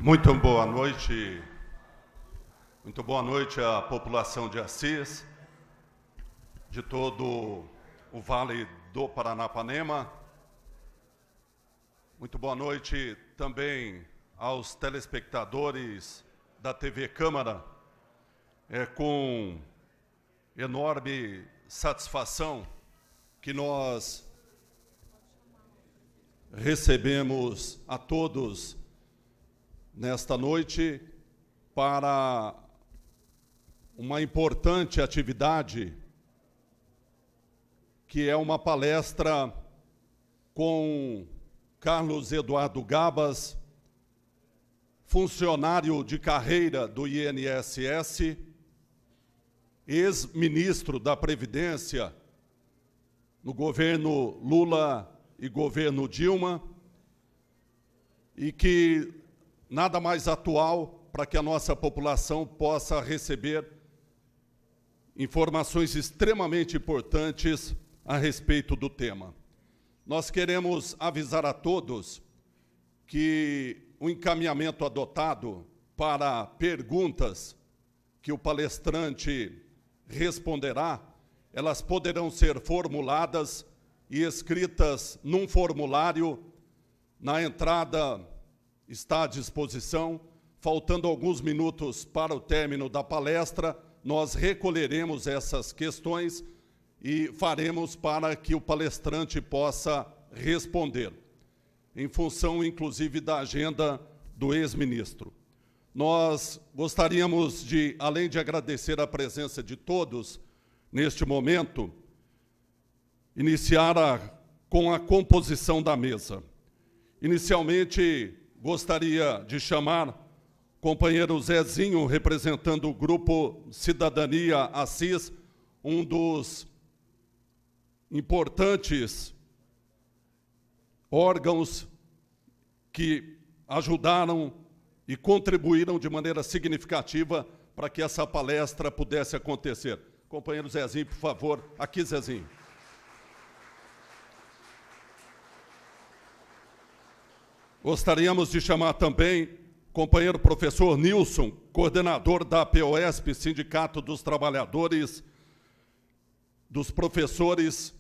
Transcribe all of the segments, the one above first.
Muito boa noite à população de Assis, de todo o Vale do Paranapanema. Muito boa noite também aos telespectadores da TV Câmara. É com enorme satisfação que nós recebemos a todos nesta noite para uma importante atividade, que é uma palestra com Carlos Eduardo Gabas, funcionário de carreira do INSS, ex-ministro da Previdência no governo Lula e governo Dilma, e que nada mais atual para que a nossa população possa receber informações extremamente importantes a respeito do tema. Nós queremos avisar a todos que o encaminhamento adotado para perguntas que o palestrante responderá, elas poderão ser formuladas e escritas num formulário. Na entrada está à disposição. Faltando alguns minutos para o término da palestra, nós recolheremos essas questões e faremos para que o palestrante possa responder, em função, inclusive, da agenda do ex-ministro. Nós gostaríamos de, além de agradecer a presença de todos neste momento, iniciar com a composição da mesa. Inicialmente, gostaria de chamar o companheiro Zezinho, representando o Grupo Cidadania Assis, um dos importantes órgãos que ajudaram e contribuíram de maneira significativa para que essa palestra pudesse acontecer. Companheiro Zezinho, por favor. Aqui, Zezinho. Gostaríamos de chamar também o companheiro professor Nilson, coordenador da POSP, Sindicato dos Trabalhadores, dos Professores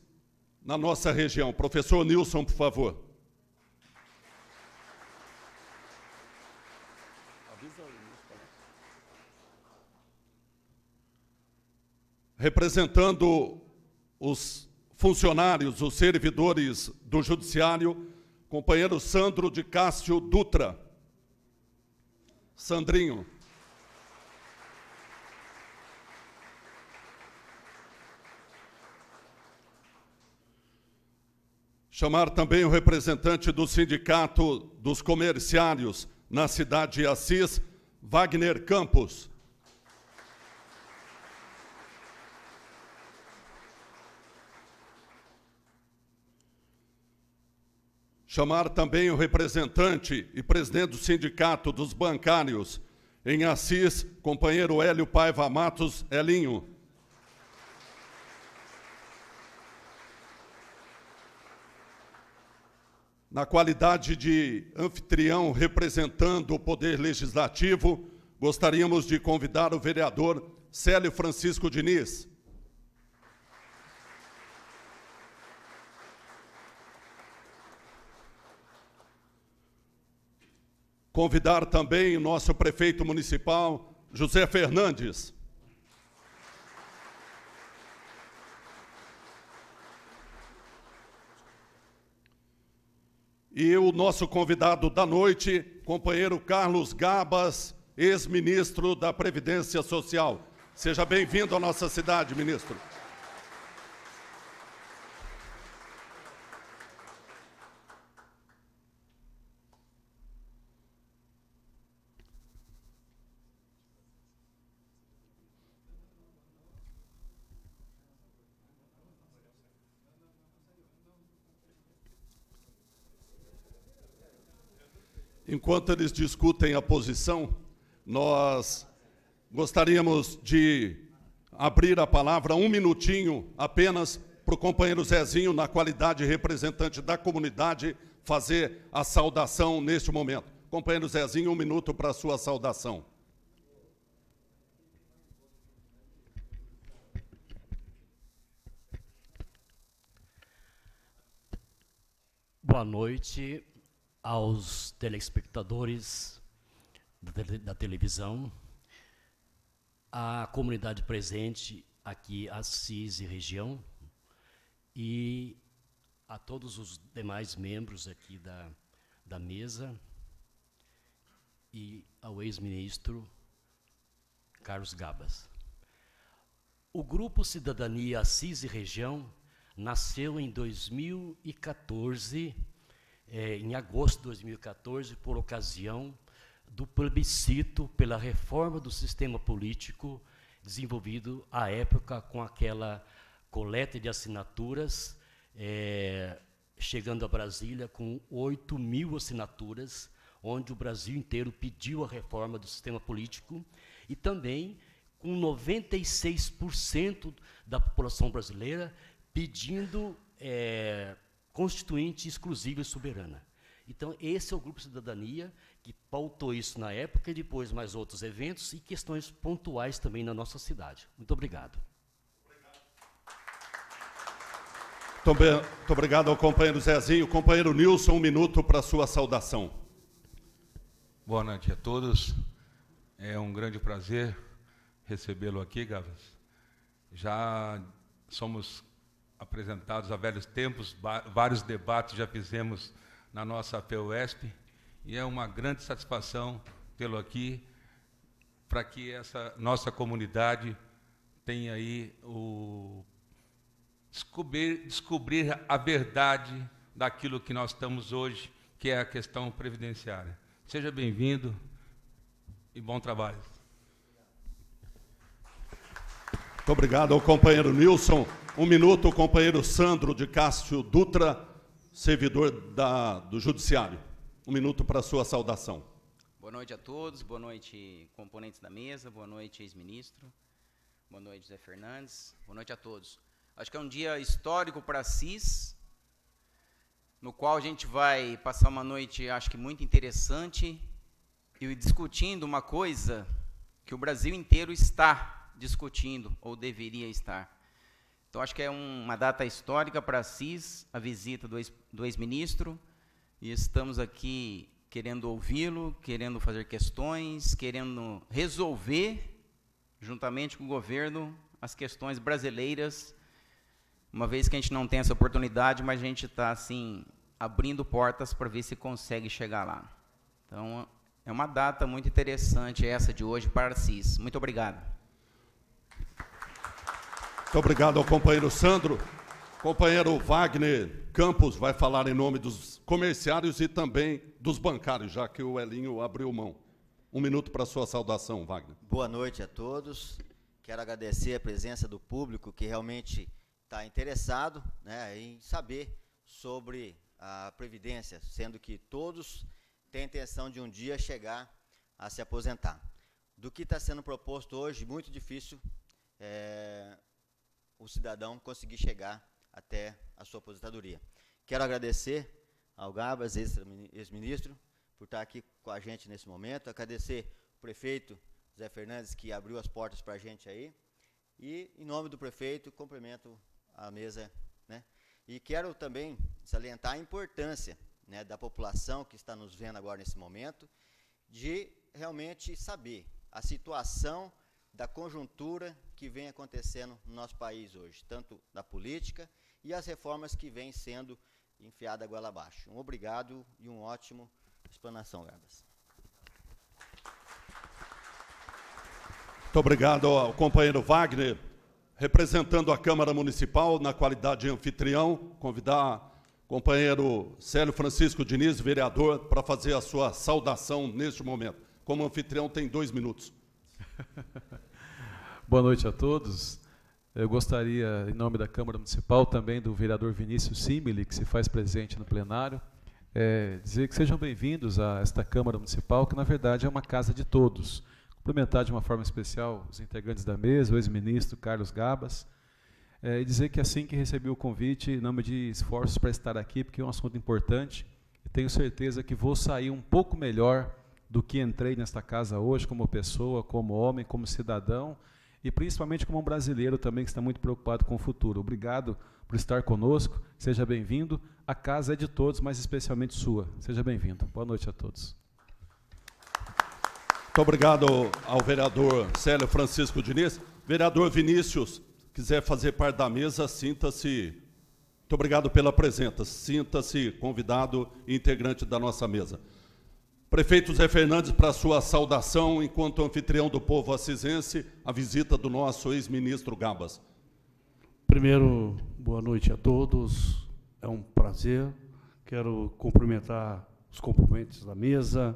na nossa região. Professor Nilson, por favor. Representando os funcionários, os servidores do Judiciário, companheiro Sandro de Cássio Dutra. Sandrinho. Chamar também o representante do Sindicato dos Comerciários na cidade de Assis, Wagner Campos. Chamar também o representante e presidente do Sindicato dos Bancários em Assis, companheiro Hélio Paiva Matos, Elinho. Na qualidade de anfitrião representando o Poder Legislativo, gostaríamos de convidar o vereador Célio Francisco Diniz. Convidar também o nosso prefeito municipal, José Fernandes. E o nosso convidado da noite, companheiro Carlos Gabas, ex-ministro da Previdência Social. Seja bem-vindo à nossa cidade, ministro. Enquanto eles discutem a posição, nós gostaríamos de abrir a palavra um minutinho apenas para o companheiro Zezinho, na qualidade de representante da comunidade, fazer a saudação neste momento. Companheiro Zezinho, 1 minuto para a sua saudação. Boa noite aos telespectadores da televisão, à comunidade presente aqui, Assis e região, e a todos os demais membros aqui da mesa, e ao ex-ministro Carlos Gabas. O Grupo Cidadania Assis e Região nasceu em 2014, em agosto de 2014, por ocasião do plebiscito pela reforma do sistema político desenvolvido à época com aquela coleta de assinaturas, chegando a Brasília com 8.000 assinaturas, onde o Brasil inteiro pediu a reforma do sistema político, e também com 96% da população brasileira pedindo constituinte exclusiva e soberana. Então, esse é o Grupo Cidadania que pautou isso na época, e depois mais outros eventos e questões pontuais também na nossa cidade. Muito obrigado. Muito obrigado ao companheiro Zezinho. Companheiro Nilson, 1 minuto para a sua saudação. Boa noite a todos. É um grande prazer recebê-lo aqui, Gabas. Já somos apresentados há velhos tempos, vários debates já fizemos na nossa PUESP, e é uma grande satisfação tê-lo aqui, para que essa nossa comunidade tenha aí descobrir a verdade daquilo que nós estamos hoje, que é a questão previdenciária. Seja bem-vindo e bom trabalho. Muito obrigado ao companheiro Nilson. 1 minuto, o companheiro Sandro de Cássio Dutra, servidor do Judiciário. 1 minuto para a sua saudação. Boa noite a todos, boa noite, componentes da mesa, boa noite, ex-ministro, boa noite, José Fernandes, boa noite a todos. Acho que é um dia histórico para Assis, no qual a gente vai passar uma noite, acho que muito interessante, e discutindo uma coisa que o Brasil inteiro está discutindo, ou deveria estar. Então, acho que é uma data histórica para Assis, a visita do ex-ministro, e estamos aqui querendo ouvi-lo, querendo fazer questões, querendo resolver, juntamente com o governo, as questões brasileiras, uma vez que a gente não tem essa oportunidade, mas a gente está, assim, abrindo portas para ver se consegue chegar lá. Então, é uma data muito interessante essa de hoje para Assis. Muito obrigado. Muito obrigado ao companheiro Sandro. Companheiro Wagner Campos vai falar em nome dos comerciários e também dos bancários, já que o Elinho abriu mão. 1 minuto para a sua saudação, Wagner. Boa noite a todos. Quero agradecer a presença do público que realmente está interessado, né, em saber sobre a Previdência, sendo que todos têm a intenção de um dia chegar a se aposentar. Do que está sendo proposto hoje, muito difícil o cidadão conseguir chegar até a sua aposentadoria. Quero agradecer ao Gabas, ex-ministro, por estar aqui com a gente nesse momento, agradecer o prefeito Zé Fernandes, que abriu as portas para a gente aí, e, em nome do prefeito, cumprimento a mesa, né? E quero também salientar a importância, né, da população que está nos vendo agora nesse momento, de realmente saber a situação da conjuntura que vem acontecendo no nosso país hoje, tanto da política e as reformas que vêm sendo enfiadas goela abaixo. Um obrigado e um ótimo explanação, Gabas. Muito obrigado ao companheiro Wagner. Representando a Câmara Municipal, na qualidade de anfitrião, convidar o companheiro Célio Francisco Diniz, vereador, para fazer a sua saudação neste momento. Como anfitrião, tem 2 minutos. Boa noite a todos. Eu gostaria, em nome da Câmara Municipal, também do vereador Vinícius Simili, que se faz presente no plenário, dizer que sejam bem-vindos a esta Câmara Municipal, que na verdade é uma casa de todos. Cumprimentar de uma forma especial os integrantes da mesa, o ex-ministro Carlos Gabas, e dizer que assim que recebi o convite, em nome de esforços para estar aqui, porque é um assunto importante, tenho certeza que vou sair um pouco melhor do que entrei nesta casa hoje, como pessoa, como homem, como cidadão, e principalmente como um brasileiro também que está muito preocupado com o futuro. Obrigado por estar conosco, seja bem-vindo. A casa é de todos, mas especialmente sua. Seja bem-vindo. Boa noite a todos. Muito obrigado ao vereador Célio Francisco Diniz. Vereador Vinícius, quiser fazer parte da mesa, sinta-se... Muito obrigado pela presença. Sinta-se convidado e integrante da nossa mesa. Prefeito Zé Fernandes, para sua saudação, enquanto anfitrião do povo assisense, a visita do nosso ex-ministro Gabas. Primeiro, boa noite a todos. É um prazer. Quero cumprimentar os componentes da mesa,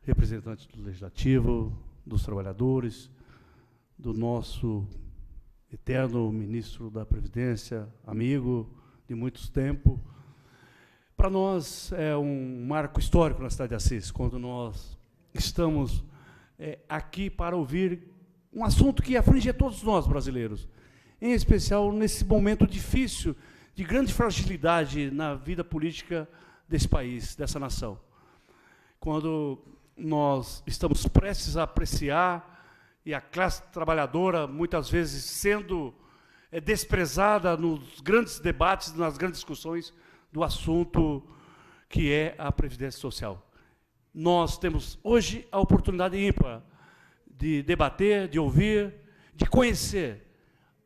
representantes do Legislativo, dos trabalhadores, do nosso eterno ministro da Previdência, amigo de muitos tempos. Para nós é um marco histórico na cidade de Assis, quando nós estamos aqui para ouvir um assunto que aflige a todos nós brasileiros, em especial nesse momento difícil, de grande fragilidade na vida política desse país, dessa nação. Quando nós estamos prestes a apreciar, e a classe trabalhadora, muitas vezes, sendo desprezada nos grandes debates, nas grandes discussões do assunto que é a Previdência Social. Nós temos hoje a oportunidade ímpar de debater, de ouvir, de conhecer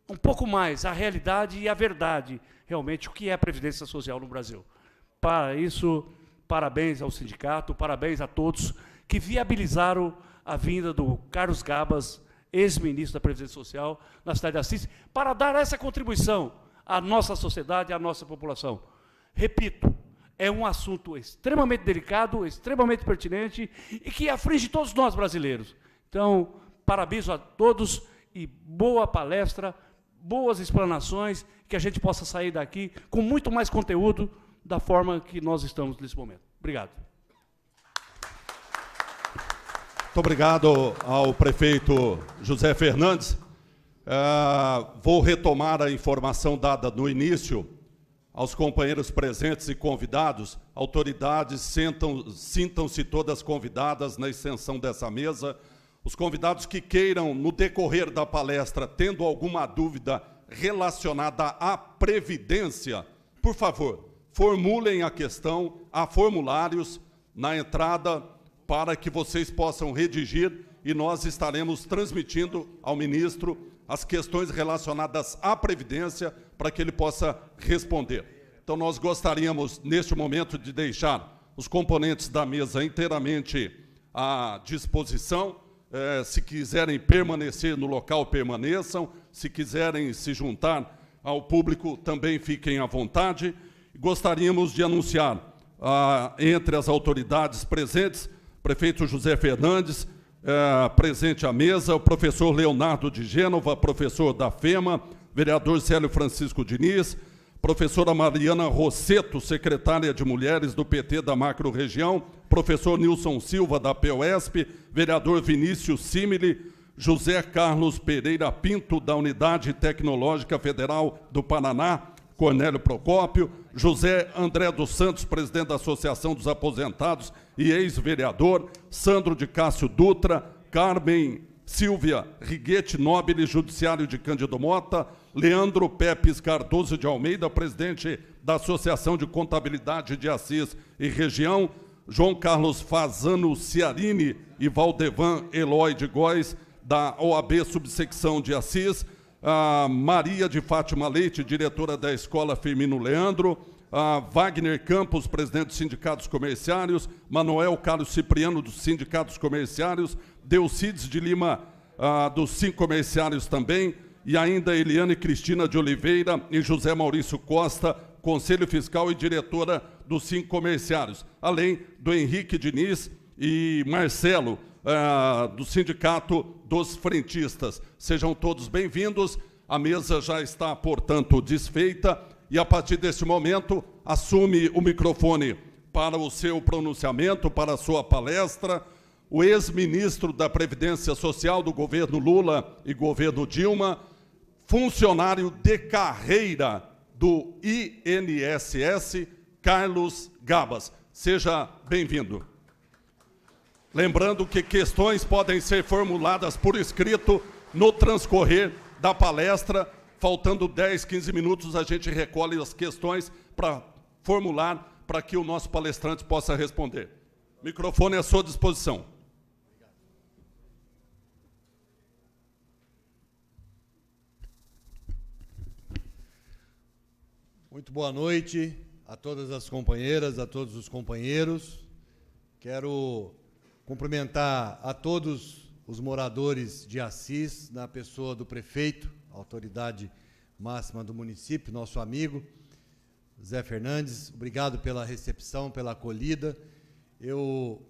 um pouco mais a realidade e a verdade, realmente, o que é a Previdência Social no Brasil. Para isso, parabéns ao sindicato, parabéns a todos que viabilizaram a vinda do Carlos Gabas, ex-ministro da Previdência Social, na cidade de Assis, para dar essa contribuição à nossa sociedade, à nossa população. Repito, é um assunto extremamente delicado, extremamente pertinente e que aflige todos nós brasileiros. Então, parabéns a todos e boa palestra, boas explanações, que a gente possa sair daqui com muito mais conteúdo da forma que nós estamos nesse momento. Obrigado. Muito obrigado ao prefeito José Fernandes. Vou retomar a informação dada no início aos companheiros presentes e convidados. Autoridades, sintam-se todas convidadas na extensão dessa mesa. Os convidados que queiram, no decorrer da palestra, tendo alguma dúvida relacionada à Previdência, por favor, formulem a questão, há formulários na entrada para que vocês possam redigir e nós estaremos transmitindo ao ministro as questões relacionadas à Previdência para que ele possa responder. Então, nós gostaríamos, neste momento, de deixar os componentes da mesa inteiramente à disposição. Se quiserem permanecer no local, permaneçam. Se quiserem se juntar ao público, também fiquem à vontade. Gostaríamos de anunciar, entre as autoridades presentes, prefeito José Fernandes, presente à mesa, o professor Leonardo de Gênova, professor da FEMA, vereador Célio Francisco Diniz, professora Mariana Rosseto, secretária de Mulheres do PT da Macro-Região, professor Nilson Silva, da POSP, vereador Vinícius Simile, José Carlos Pereira Pinto, da Unidade Tecnológica Federal do Paraná, Cornélio Procópio, José André dos Santos, presidente da Associação dos Aposentados e ex-vereador, Sandro de Cássio Dutra, Carmen Silvia Riguete Nobile, judiciário de Cândido Mota, Leandro Pepes Cardoso de Almeida, presidente da Associação de Contabilidade de Assis e Região, João Carlos Fazano Ciarini e Valdevan Eloy de Góes, da OAB Subsecção de Assis, Maria de Fátima Leite, diretora da Escola Firmino Leandro, Wagner Campos, presidente dos Sindicatos Comerciários, Manuel Carlos Cipriano, dos Sindicatos Comerciários, Delcides de Lima, dos Sim Comerciários também, e ainda Eliane Cristina de Oliveira e José Maurício Costa, Conselho Fiscal e diretora dos Sim Comerciários, além do Henrique Diniz e Marcelo, do Sindicato dos Frentistas. Sejam todos bem-vindos. A mesa já está, portanto, desfeita e, a partir deste momento, assume o microfone para o seu pronunciamento, para a sua palestra, o ex-ministro da Previdência Social do governo Lula e governo Dilma, funcionário de carreira do INSS, Carlos Gabas. Seja bem-vindo. Lembrando que questões podem ser formuladas por escrito no transcorrer da palestra. Faltando 10, 15 minutos, a gente recolhe as questões para formular, para que o nosso palestrante possa responder. O microfone é à sua disposição. Muito boa noite a todas as companheiras, a todos os companheiros. Quero cumprimentar a todos os moradores de Assis, na pessoa do prefeito, autoridade máxima do município, nosso amigo Zé Fernandes. Obrigado pela recepção, pela acolhida. Eu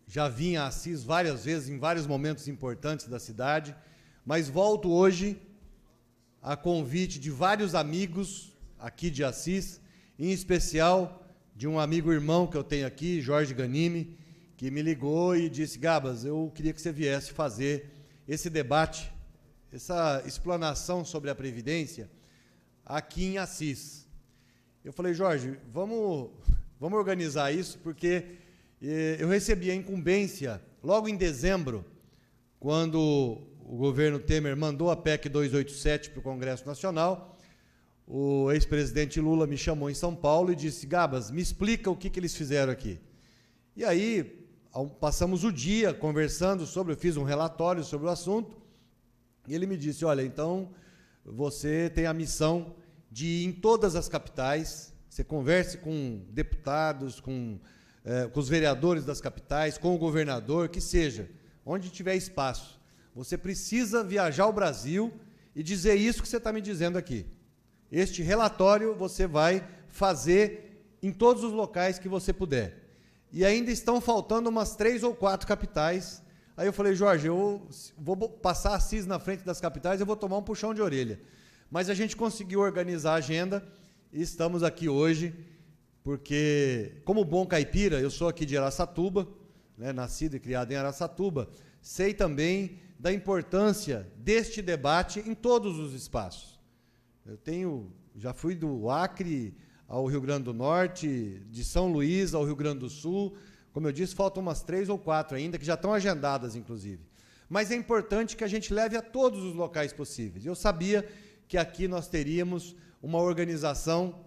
já vim a Assis várias vezes, em vários momentos importantes da cidade, mas volto hoje a convite de vários amigos aqui de Assis, em especial de um amigo irmão que eu tenho aqui, Jorge Ganimi, que me ligou e disse: Gabas, eu queria que você viesse fazer esse debate, essa explanação sobre a Previdência aqui em Assis. Eu falei: Jorge, vamos organizar isso, porque eu recebi a incumbência logo em dezembro, quando o governo Temer mandou a PEC 287 para o Congresso Nacional. O ex-presidente Lula me chamou em São Paulo e disse: Gabas, me explica o que eles fizeram aqui. E aí, passamos o dia conversando sobre, eu fiz um relatório sobre o assunto, e ele me disse: olha, então, você tem a missão de ir em todas as capitais, você converse com deputados, com os vereadores das capitais, com o governador, que seja, onde tiver espaço. Você precisa viajar ao Brasil e dizer isso que você está me dizendo aqui. Este relatório você vai fazer em todos os locais que você puder. E ainda estão faltando umas 3 ou 4 capitais. Aí eu falei: Jorge, eu vou passar Assis na frente das capitais, eu vou tomar um puxão de orelha. Mas a gente conseguiu organizar a agenda e estamos aqui hoje, porque, como bom caipira, eu sou aqui de Araçatuba, né, nascido e criado em Araçatuba, sei também da importância deste debate em todos os espaços. Já fui do Acre ao Rio Grande do Norte, de São Luís ao Rio Grande do Sul. Como eu disse, faltam umas 3 ou 4 ainda, que já estão agendadas, inclusive. Mas é importante que a gente leve a todos os locais possíveis. Eu sabia que aqui nós teríamos uma organização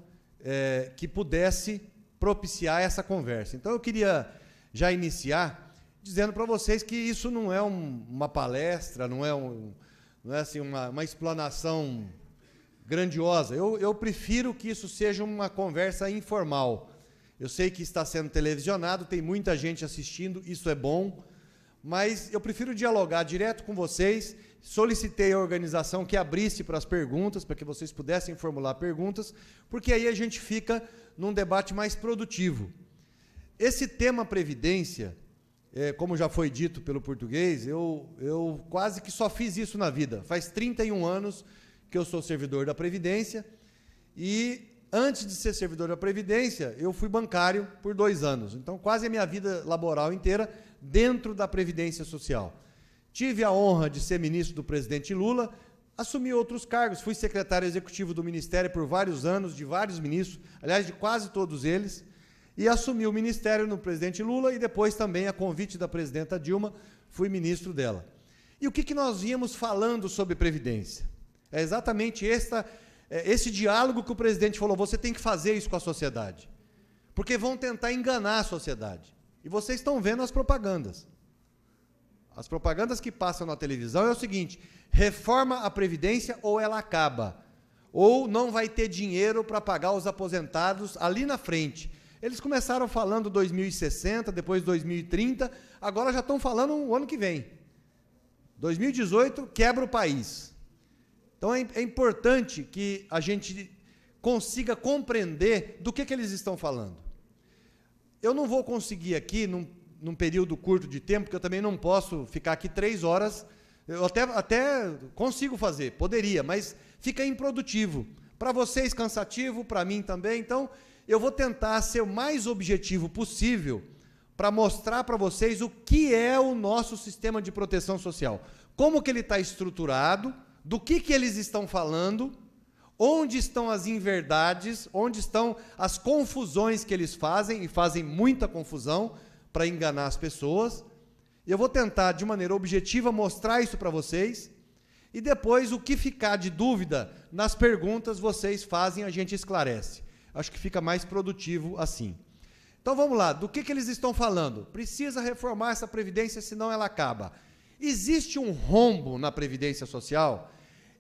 que pudesse propiciar essa conversa. Então, eu queria já iniciar dizendo para vocês que isso não é uma palestra, não é assim, uma explanação grandiosa. Eu prefiro que isso seja uma conversa informal. Eu sei que está sendo televisionado, tem muita gente assistindo, isso é bom, mas eu prefiro dialogar direto com vocês. Solicitei à organização que abrisse para as perguntas, para que vocês pudessem formular perguntas, porque aí a gente fica num debate mais produtivo. Esse tema Previdência, como já foi dito pelo português, eu quase que só fiz isso na vida. Faz 31 anos que eu sou servidor da Previdência, e antes de ser servidor da Previdência, eu fui bancário por 2 anos. Então, quase a minha vida laboral inteira dentro da Previdência Social. Tive a honra de ser ministro do presidente Lula, assumi outros cargos, fui secretário executivo do Ministério por vários anos, de vários ministros, aliás, de quase todos eles, e assumi o Ministério no presidente Lula, e depois também, a convite da presidenta Dilma, fui ministro dela. E o que nós vínhamos falando sobre Previdência? É exatamente esse diálogo que o presidente falou: você tem que fazer isso com a sociedade, porque vão tentar enganar a sociedade. E vocês estão vendo as propagandas. As propagandas que passam na televisão é o seguinte: reforma a Previdência ou ela acaba, ou não vai ter dinheiro para pagar os aposentados ali na frente. Eles começaram falando 2060, depois 2030, agora já estão falando o ano que vem. 2018 quebra o país. Então, é importante que a gente consiga compreender do que eles estão falando. Eu não vou conseguir aqui, num período curto de tempo, porque eu também não posso ficar aqui 3 horas, eu até consigo fazer, poderia, mas fica improdutivo. Para vocês, cansativo, para mim também. Então, eu vou tentar ser o mais objetivo possível para mostrar para vocês o que é o nosso sistema de proteção social, como que ele está estruturado, do que eles estão falando, onde estão as inverdades, onde estão as confusões que eles fazem, e fazem muita confusão para enganar as pessoas. E eu vou tentar, de maneira objetiva, mostrar isso para vocês, e depois, o que ficar de dúvida, nas perguntas vocês fazem, a gente esclarece. Acho que fica mais produtivo assim. Então vamos lá, do que eles estão falando? Precisa reformar essa Previdência, senão ela acaba. Existe um rombo na Previdência Social?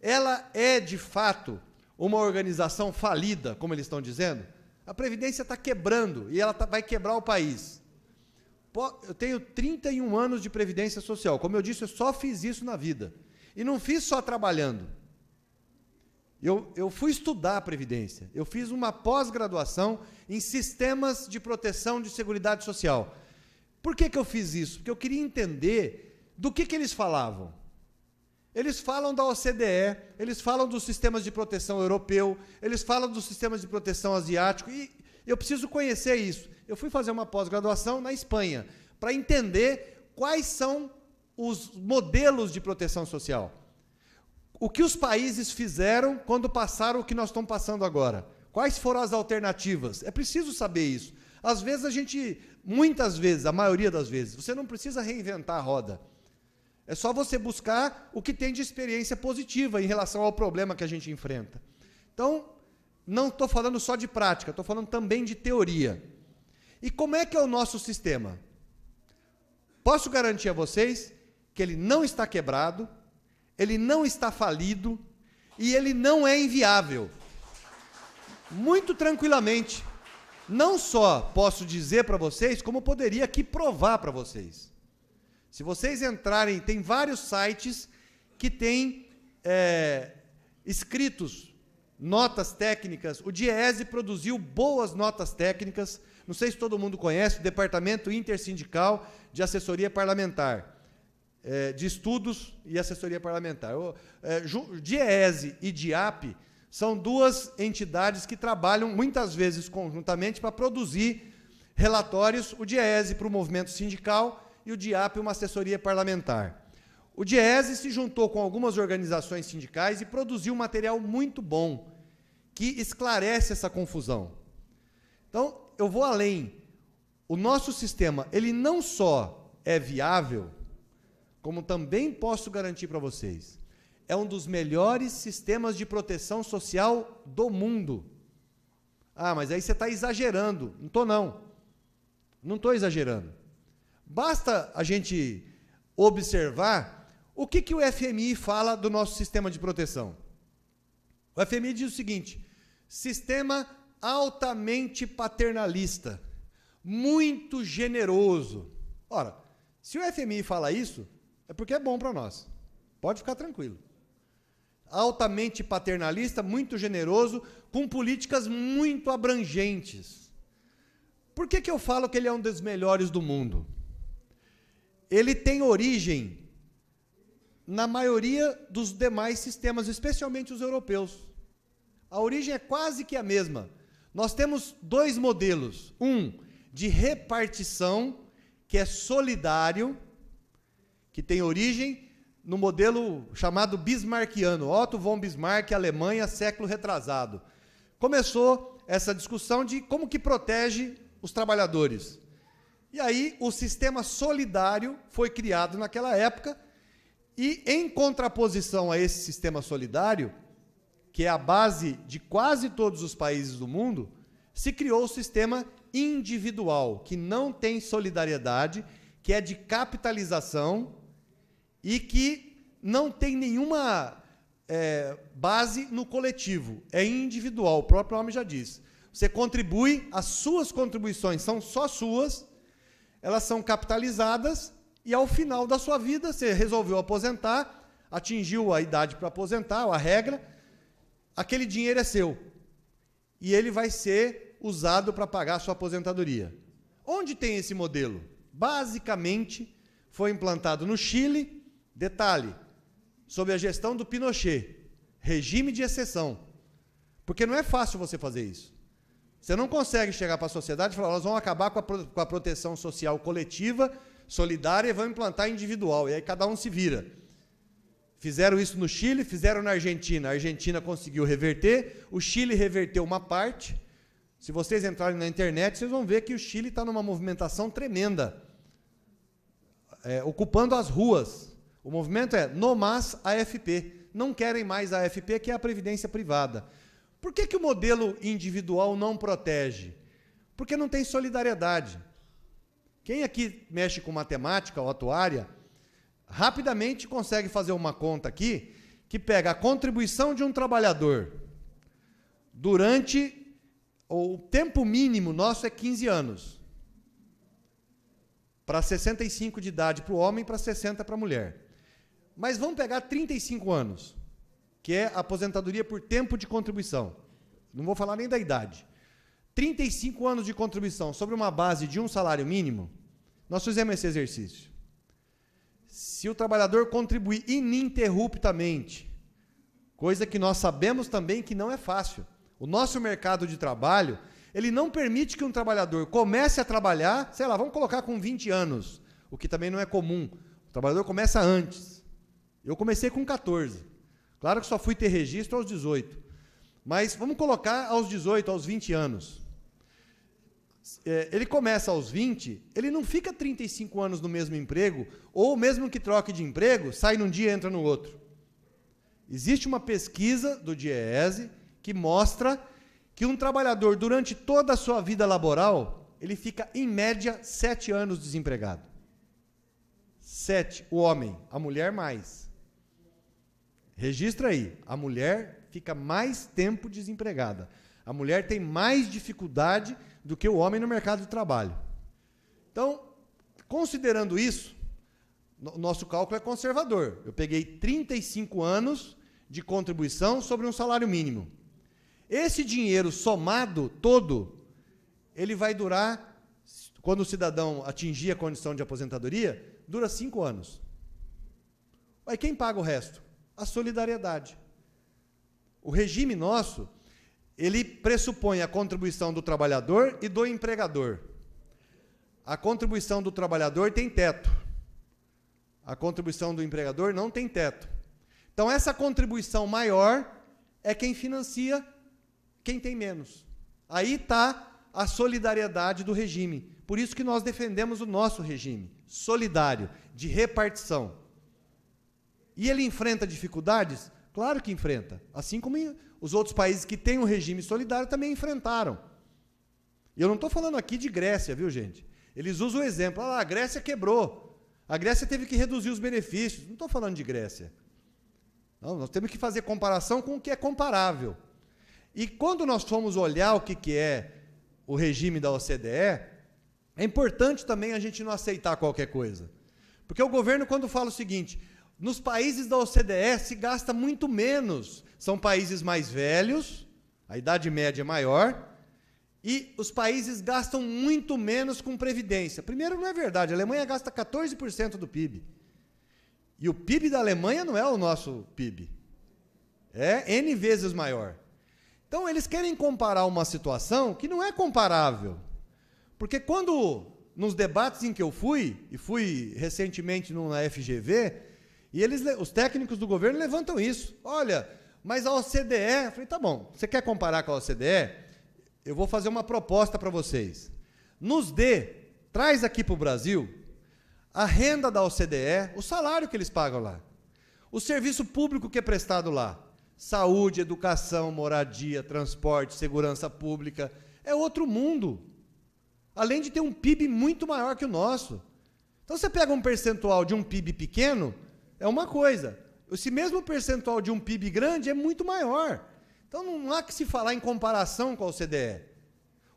Ela é, de fato, uma organização falida, como eles estão dizendo? A Previdência está quebrando, e ela vai quebrar o país. Eu tenho 31 anos de Previdência Social. Como eu disse, eu só fiz isso na vida. E não fiz só trabalhando. Eu fui estudar a Previdência. Eu fiz uma pós-graduação em Sistemas de Proteção de Seguridade Social. Por que eu fiz isso? Porque eu queria entender do que eles falavam. Eles falam da OCDE, eles falam dos sistemas de proteção europeu, eles falam dos sistemas de proteção asiático, e eu preciso conhecer isso. Eu fui fazer uma pós-graduação na Espanha, para entender quais são os modelos de proteção social. O que os países fizeram quando passaram o que nós estamos passando agora? Quais foram as alternativas? É preciso saber isso. Às vezes muitas vezes, a maioria das vezes, você não precisa reinventar a roda. É só você buscar o que tem de experiência positiva em relação ao problema que a gente enfrenta. Então, não estou falando só de prática, estou falando também de teoria. E como é que é o nosso sistema? Posso garantir a vocês que ele não está quebrado, ele não está falido e ele não é inviável. Muito tranquilamente. Não só posso dizer para vocês, como poderia aqui provar para vocês. Se vocês entrarem, tem vários sites que têm escritos notas técnicas. O DIEESE produziu boas notas técnicas. Não sei se todo mundo conhece, o Departamento Intersindical de Assessoria Parlamentar. De Estudos e Assessoria Parlamentar. DIEESE e DIAP são duas entidades que trabalham muitas vezes conjuntamente para produzir relatórios, o DIEESE para o movimento sindical e o DIAP uma assessoria parlamentar. O DIEESE se juntou com algumas organizações sindicais e produziu um material muito bom, que esclarece essa confusão. Então, eu vou além. O nosso sistema, ele não só é viável, como também posso garantir para vocês, é um dos melhores sistemas de proteção social do mundo. Ah, mas aí você está exagerando. Não estou, não. Não estou exagerando. Basta a gente observar o que o FMI fala do nosso sistema de proteção. O FMI diz o seguinte: sistema altamente paternalista, muito generoso. Ora, se o FMI fala isso, é porque é bom para nós. Pode ficar tranquilo. Altamente paternalista, muito generoso, com políticas muito abrangentes. Por que eu falo que ele é um dos melhores do mundo? Ele tem origem na maioria dos demais sistemas, especialmente os europeus. A origem é quase que a mesma. Nós temos dois modelos. Um de repartição, que é solidário, que tem origem no modelo chamado bismarckiano, Otto von Bismarck, Alemanha, século retrasado. Começou essa discussão de como que protege os trabalhadores. E aí o sistema solidário foi criado naquela época e, em contraposição a esse sistema solidário, que é a base de quase todos os países do mundo, se criou o sistema individual, que não tem solidariedade, que é de capitalização e que não tem nenhuma base no coletivo, é individual, o próprio nome já diz. Você contribui, as suas contribuições são só suas, elas são capitalizadas e, ao final da sua vida, você resolveu aposentar, atingiu a idade para aposentar, a regra, aquele dinheiro é seu. E ele vai ser usado para pagar a sua aposentadoria. Onde tem esse modelo? Basicamente, foi implantado no Chile, detalhe, sob a gestão do Pinochet, regime de exceção. Porque não é fácil você fazer isso. Você não consegue chegar para a sociedade e falar: nós vamos acabar com a proteção social coletiva, solidária, e vamos implantar individual. E aí cada um se vira. Fizeram isso no Chile, fizeram na Argentina. A Argentina conseguiu reverter, o Chile reverteu uma parte. Se vocês entrarem na internet, vocês vão ver que o Chile está numa movimentação tremenda, ocupando as ruas. O movimento é no mais AFP. Não querem mais a AFP, que é a previdência privada. Por que o modelo individual não protege? Porque não tem solidariedade. Quem aqui mexe com matemática ou atuária, rapidamente consegue fazer uma conta aqui, que pega a contribuição de um trabalhador durante... O tempo mínimo nosso é 15 anos. Para 65 de idade para o homem, para 60 para a mulher. Mas vamos pegar 35 anos, que é a aposentadoria por tempo de contribuição. Não vou falar nem da idade. 35 anos de contribuição sobre uma base de um salário mínimo, nós fizemos esse exercício. Se o trabalhador contribuir ininterruptamente, coisa que nós sabemos também que não é fácil. O nosso mercado de trabalho, ele não permite que um trabalhador comece a trabalhar, sei lá, vamos colocar com 20 anos, o que também não é comum. O trabalhador começa antes. Eu comecei com 14. Claro que só fui ter registro aos 18. Mas vamos colocar aos 18, aos 20 anos. Ele começa aos 20, ele não fica 35 anos no mesmo emprego, ou mesmo que troque de emprego, sai num dia e entra no outro. Existe uma pesquisa do DIEESE que mostra que um trabalhador, durante toda a sua vida laboral, ele fica, em média, 7 anos desempregado. 7, o homem, a mulher mais. Registra aí, a mulher fica mais tempo desempregada. A mulher tem mais dificuldade do que o homem no mercado de trabalho. Então, considerando isso, nosso cálculo é conservador. Eu peguei 35 anos de contribuição sobre um salário mínimo. Esse dinheiro somado todo, ele vai durar, quando o cidadão atingir a condição de aposentadoria, dura 5 anos. Aí quem paga o resto? A solidariedade. O regime nosso, ele pressupõe a contribuição do trabalhador e do empregador. A contribuição do trabalhador tem teto. A contribuição do empregador não tem teto. Então, essa contribuição maior é quem financia quem tem menos. Aí está a solidariedade do regime. Por isso que nós defendemos o nosso regime solidário, de repartição. E ele enfrenta dificuldades? Claro que enfrenta. Assim como os outros países que têm um regime solidário também enfrentaram. E eu não estou falando aqui de Grécia, viu, gente? Eles usam o exemplo. Ah, a Grécia quebrou. A Grécia teve que reduzir os benefícios. Não estou falando de Grécia. Não, nós temos que fazer comparação com o que é comparável. E quando nós formos olhar o que é o regime da OCDE, é importante também a gente não aceitar qualquer coisa. Porque o governo, quando fala o seguinte, nos países da OCDE se gasta muito menos. São países mais velhos, a idade média é maior, e os países gastam muito menos com previdência. Primeiro, não é verdade, a Alemanha gasta 14% do PIB. E o PIB da Alemanha não é o nosso PIB. É N vezes maior. Então, eles querem comparar uma situação que não é comparável. Porque quando, nos debates em que eu fui, e fui recentemente na FGV, e os técnicos do governo levantam isso. Olha, mas a OCDE... Eu falei, tá bom, você quer comparar com a OCDE? Eu vou fazer uma proposta para vocês. Traz aqui para o Brasil a renda da OCDE, o salário que eles pagam lá, o serviço público que é prestado lá, saúde, educação, moradia, transporte, segurança pública, é outro mundo. Além de ter um PIB muito maior que o nosso. Então, você pega um percentual de um PIB pequeno, é uma coisa. Esse mesmo percentual de um PIB grande é muito maior. Então, não há que se falar em comparação com a OCDE.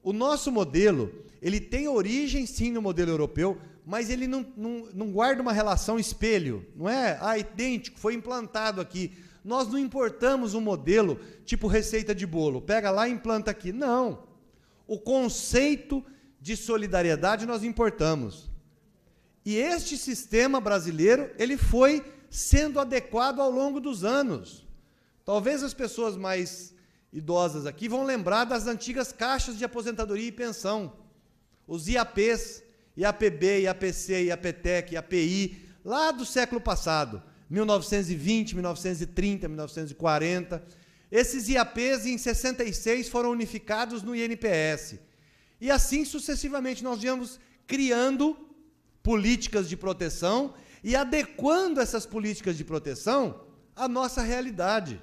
O nosso modelo, ele tem origem, sim, no modelo europeu, mas ele não guarda uma relação espelho. Não é, idêntico, foi implantado aqui. Nós não importamos um modelo tipo receita de bolo. Pega lá e implanta aqui. Não. O conceito de solidariedade nós importamos. E este sistema brasileiro, ele foi sendo adequado ao longo dos anos. Talvez as pessoas mais idosas aqui vão lembrar das antigas caixas de aposentadoria e pensão. Os IAPs, IAPB, IAPC, IAPTEC, IAPI, lá do século passado. 1920, 1930, 1940. Esses IAPs, em 66, foram unificados no INPS. E assim sucessivamente nós viemos criando políticas de proteção e adequando essas políticas de proteção à nossa realidade.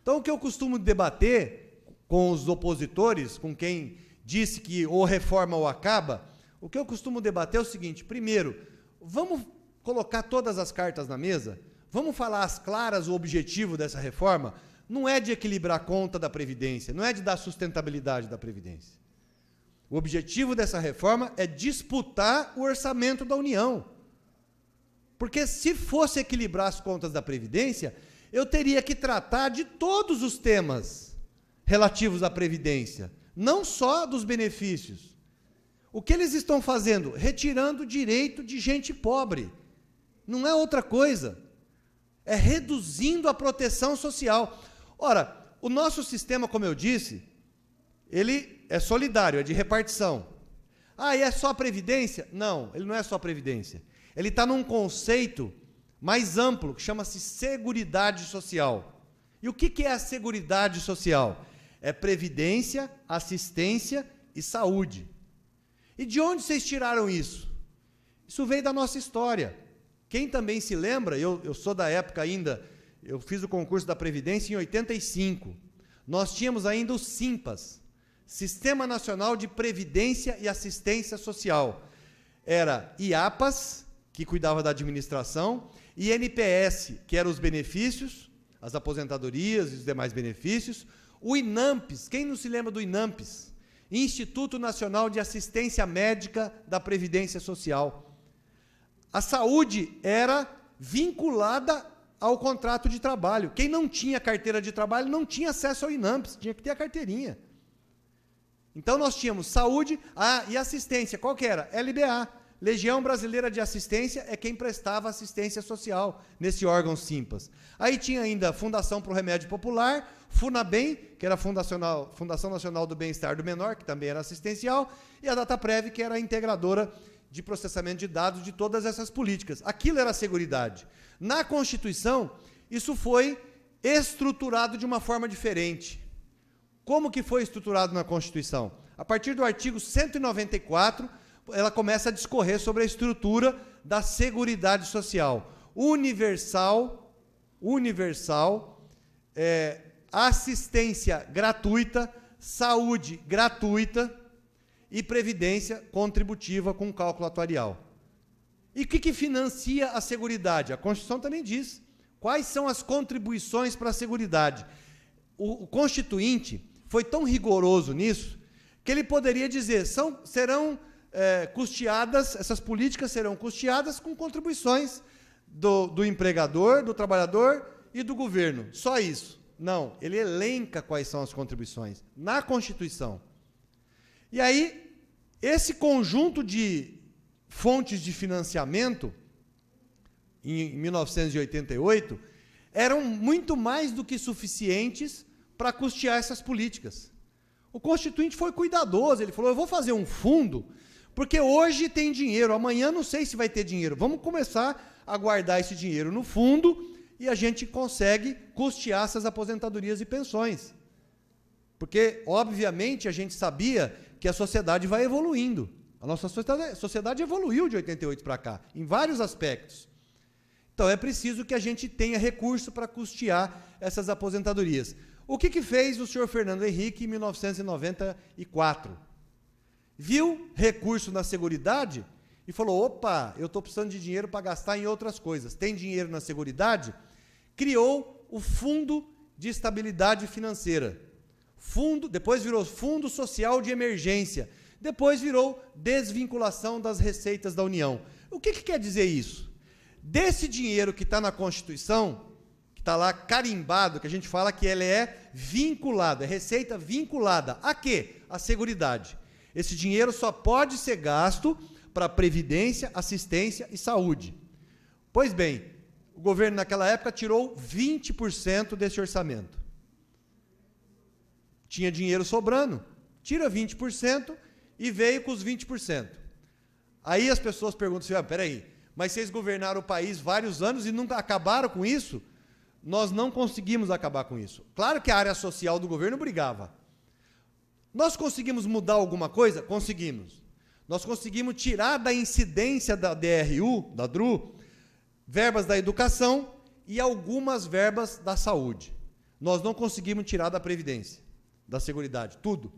Então, o que eu costumo debater com os opositores, com quem disse que ou reforma ou acaba, o que eu costumo debater é o seguinte: primeiro, vamos colocar todas as cartas na mesa, vamos falar às claras o objetivo dessa reforma. Não é de equilibrar a conta da Previdência, não é de dar sustentabilidade da Previdência. O objetivo dessa reforma é disputar o orçamento da União. Porque se fosse equilibrar as contas da Previdência, eu teria que tratar de todos os temas relativos à Previdência, não só dos benefícios. O que eles estão fazendo? Retirando direito de gente pobre. Não é outra coisa. É reduzindo a proteção social. Ora, o nosso sistema, como eu disse, ele é solidário, é de repartição. Ah, e é só a Previdência? Não, ele não é só a Previdência. Ele está num conceito mais amplo, que chama-se Seguridade Social. E o que é a Seguridade Social? É Previdência, Assistência e Saúde. E de onde vocês tiraram isso? Isso veio da nossa história. Quem também se lembra, eu sou da época ainda, eu fiz o concurso da Previdência em 85. Nós tínhamos ainda o SIMPAS, Sistema Nacional de Previdência e Assistência Social. Era IAPAS, que cuidava da administração, e INPS, que eram os benefícios, as aposentadorias e os demais benefícios, o INAMPS, quem não se lembra do INAMPS? Instituto Nacional de Assistência Médica da Previdência Social. A saúde era vinculada ao contrato de trabalho. Quem não tinha carteira de trabalho não tinha acesso ao INAMPS, tinha que ter a carteirinha. Então nós tínhamos saúde e assistência. Qual que era? LBA, Legião Brasileira de Assistência, é quem prestava assistência social nesse órgão SIMPAS. Aí tinha ainda a Fundação para o Remédio Popular, FUNABEM, que era a Fundação Nacional do Bem-Estar do Menor, que também era assistencial, e a DataPrev, que era a integradora de processamento de dados de todas essas políticas. Aquilo era a Seguridade. Na Constituição, isso foi estruturado de uma forma diferente. Como que foi estruturado na Constituição? A partir do artigo 194, ela começa a discorrer sobre a estrutura da Seguridade Social. Universal, assistência gratuita, saúde gratuita e previdência contributiva com cálculo atuarial. E o que financia a Seguridade? A Constituição também diz quais são as contribuições para a Seguridade. O Constituinte foi tão rigoroso nisso que ele poderia dizer, serão custeadas, essas políticas serão custeadas com contribuições do empregador, do trabalhador e do governo. Só isso. Não, ele elenca quais são as contribuições na Constituição. E aí, esse conjunto de fontes de financiamento, em 1988, eram muito mais do que suficientes para custear essas políticas. O Constituinte foi cuidadoso, ele falou, eu vou fazer um fundo, porque hoje tem dinheiro, amanhã não sei se vai ter dinheiro, vamos começar a guardar esse dinheiro no fundo e a gente consegue custear essas aposentadorias e pensões. Porque, obviamente, a gente sabia que a sociedade vai evoluindo. A nossa sociedade evoluiu de 88 para cá, em vários aspectos. Então, é preciso que a gente tenha recurso para custear essas aposentadorias. O que fez o senhor Fernando Henrique em 1994? Viu recurso na Seguridade e falou, opa, eu estou precisando de dinheiro para gastar em outras coisas. Tem dinheiro na Seguridade? Criou o Fundo de Estabilidade Financeira. Depois virou Fundo Social de Emergência. Depois virou desvinculação das receitas da União. O que quer dizer isso? Desse dinheiro que está na Constituição, que está lá carimbado, que a gente fala que ele é vinculado, é receita vinculada. A quê? A Seguridade. Esse dinheiro só pode ser gasto para previdência, assistência e saúde. Pois bem, o governo naquela época tirou 20% desse orçamento. Tinha dinheiro sobrando, tira 20% e veio com os 20%. Aí as pessoas perguntam assim, peraí, mas vocês governaram o país vários anos e nunca acabaram com isso. Nós não conseguimos acabar com isso. Claro que a área social do governo brigava. Nós conseguimos mudar alguma coisa? Conseguimos. Nós conseguimos tirar da incidência da DRU, da DRU, verbas da educação e algumas verbas da saúde. Nós não conseguimos tirar da Previdência, da Seguridade, tudo.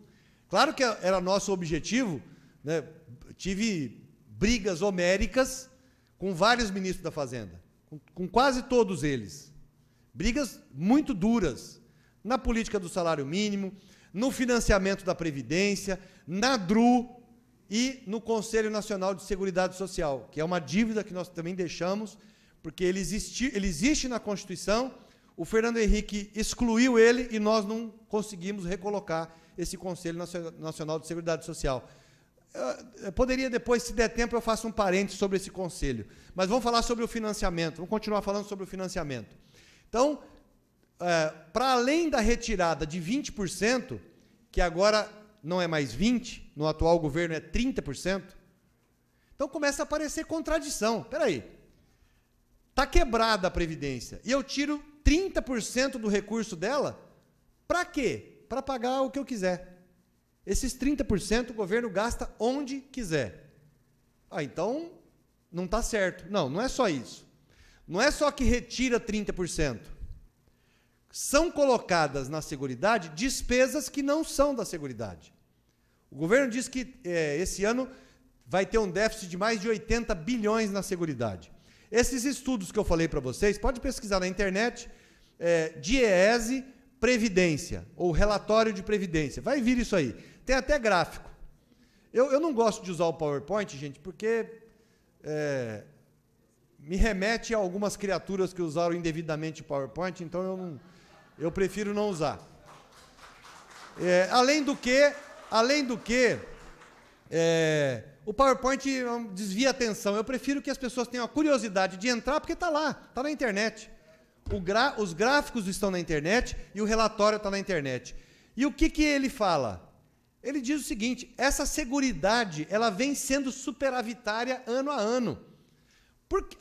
Claro que era nosso objetivo, né? Tive brigas homéricas com vários ministros da Fazenda, com quase todos eles. Brigas muito duras na política do salário mínimo, no financiamento da Previdência, na DRU e no Conselho Nacional de Seguridade Social, que é uma dívida que nós também deixamos, porque ele existe na Constituição, o Fernando Henrique excluiu ele e nós não conseguimos recolocar esse Conselho Nacional de Seguridade Social. Eu poderia depois, se der tempo, eu faço um parênteses sobre esse conselho. Mas vamos falar sobre o financiamento, vamos continuar falando sobre o financiamento. Então, para além da retirada de 20%, que agora não é mais 20%, no atual governo é 30%, então começa a aparecer contradição. Espera aí, está quebrada a Previdência, e eu tiro 30% do recurso dela, para quê? Para pagar o que eu quiser. Esses 30% o governo gasta onde quiser. Então, não está certo. Não, não é só isso. Não é só que retira 30%. São colocadas na Seguridade despesas que não são da Seguridade. O governo diz que esse ano vai ter um déficit de mais de 80 bilhões na Seguridade. Esses estudos que eu falei para vocês, pode pesquisar na internet, DIEESE, Previdência, ou relatório de Previdência. Vai vir isso aí. Tem até gráfico. Eu não gosto de usar o PowerPoint, gente, porque me remete a algumas criaturas que usaram indevidamente o PowerPoint, então eu prefiro não usar. Além do que o PowerPoint desvia a atenção. Eu prefiro que as pessoas tenham a curiosidade de entrar, porque está lá, está na internet. Os gráficos estão na internet e o relatório está na internet. E o que ele fala? Ele diz o seguinte: essa Seguridade ela vem sendo superavitária ano a ano.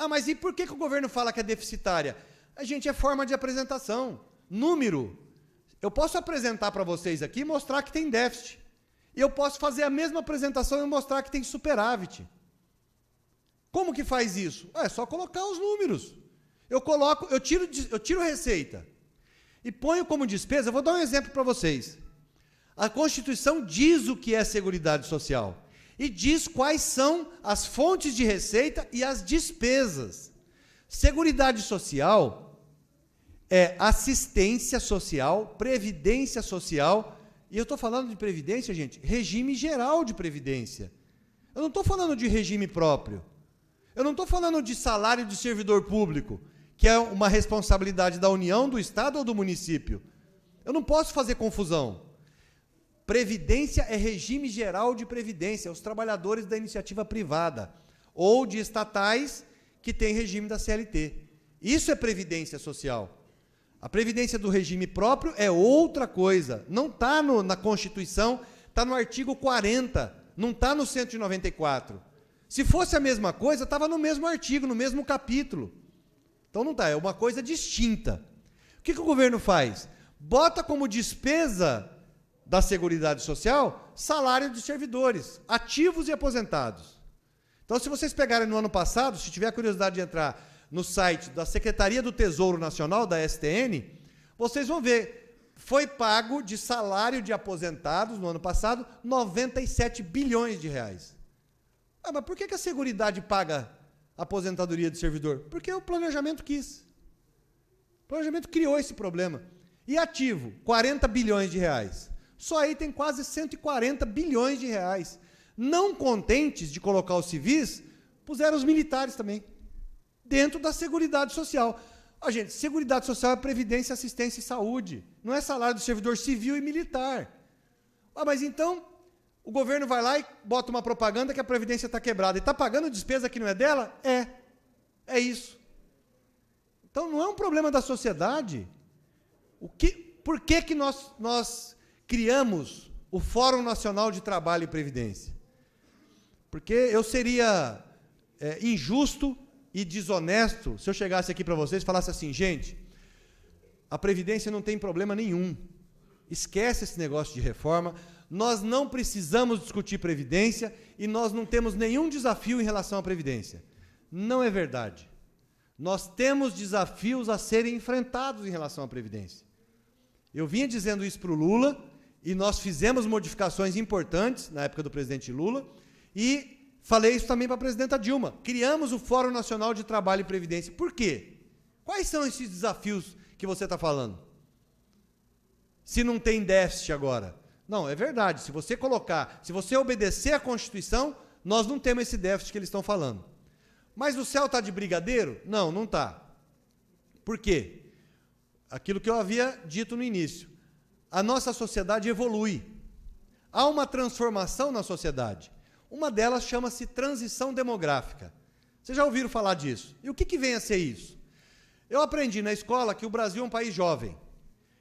Mas e por que o governo fala que é deficitária? Gente, é forma de apresentação. Número. Eu posso apresentar para vocês aqui e mostrar que tem déficit. E eu posso fazer a mesma apresentação e mostrar que tem superávit. Como que faz isso? É só colocar os números. Eu tiro receita e ponho como despesa. Vou dar um exemplo para vocês. A Constituição diz o que é Seguridade Social e diz quais são as fontes de receita e as despesas. Seguridade Social é assistência social, previdência social, e eu estou falando de previdência, gente, regime geral de previdência. Eu não estou falando de regime próprio. Eu não estou falando de salário de servidor público, que é uma responsabilidade da União, do Estado ou do município. Eu não posso fazer confusão. Previdência é regime geral de previdência, os trabalhadores da iniciativa privada ou de estatais que têm regime da CLT. Isso é previdência social. A previdência do regime próprio é outra coisa. Não está na Constituição, está no artigo 40, não está no 194. Se fosse a mesma coisa, estava no mesmo artigo, no mesmo capítulo. Então não está, é uma coisa distinta. O que o governo faz? Bota como despesa da Seguridade Social salário de servidores, ativos e aposentados. Então, se vocês pegarem no ano passado, se tiver a curiosidade de entrar no site da Secretaria do Tesouro Nacional, da STN, vocês vão ver, foi pago de salário de aposentados, no ano passado, 97 bilhões de reais. Mas por que a Seguridade paga aposentadoria de servidor? Porque o planejamento quis. O planejamento criou esse problema. E ativo, 40 bilhões de reais. Só aí tem quase 140 bilhões de reais. Não contentes de colocar os civis, puseram os militares também, dentro da Seguridade Social. Gente, Seguridade Social é previdência, assistência e saúde. Não é salário do servidor civil e militar. Mas então, o governo vai lá e bota uma propaganda que a Previdência está quebrada. E está pagando despesa que não é dela? É isso. Então, não é um problema da sociedade. Por que nós criamos o Fórum Nacional de Trabalho e Previdência? Porque eu seria injusto e desonesto se eu chegasse aqui para vocês e falasse assim, gente, a Previdência não tem problema nenhum. Esquece esse negócio de reforma, nós não precisamos discutir Previdência e nós não temos nenhum desafio em relação à Previdência. Não é verdade. Nós temos desafios a serem enfrentados em relação à Previdência. Eu vinha dizendo isso para o Lula, e nós fizemos modificações importantes na época do presidente Lula, e falei isso também para a presidenta Dilma. Criamos o Fórum Nacional de Trabalho e Previdência. Por quê? Quais são esses desafios que você está falando? Se não tem déficit agora. Não, é verdade. Se você colocar, se você obedecer à Constituição, nós não temos esse déficit que eles estão falando. Mas o céu está de brigadeiro? Não, não está. Por quê? Aquilo que eu havia dito no início. A nossa sociedade evolui. Há uma transformação na sociedade. Uma delas chama-se transição demográfica. Vocês já ouviram falar disso? E o que vem a ser isso? Eu aprendi na escola que o Brasil é um país jovem.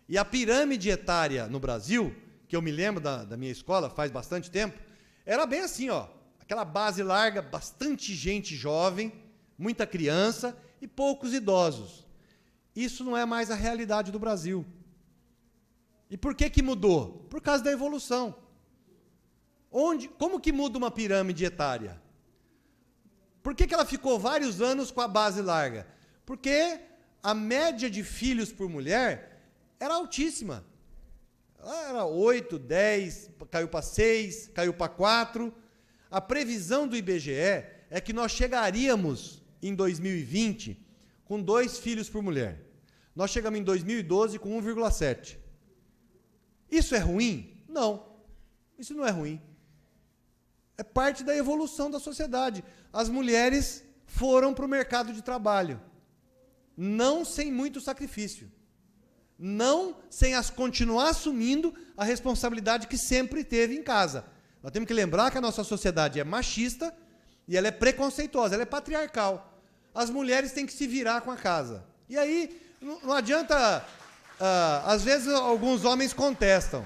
E a pirâmide etária no Brasil, que eu me lembro da minha escola, faz bastante tempo, era bem assim, ó, aquela base larga, bastante gente jovem, muita criança e poucos idosos. Isso não é mais a realidade do Brasil. E por que mudou? Por causa da evolução. Como que muda uma pirâmide etária? Por que ela ficou vários anos com a base larga? Porque a média de filhos por mulher era altíssima. Ela era 8, 10, caiu para 6, caiu para 4. A previsão do IBGE é que nós chegaríamos em 2020 com 2 filhos por mulher. Nós chegamos em 2012 com 1,7. Isso é ruim? Não. Isso não é ruim. É parte da evolução da sociedade. As mulheres foram para o mercado de trabalho. Não sem muito sacrifício. Não sem continuar assumindo a responsabilidade que sempre teve em casa. Nós temos que lembrar que a nossa sociedade é machista e ela é preconceituosa, ela é patriarcal. As mulheres têm que se virar com a casa. E aí, não adianta... às vezes, alguns homens contestam.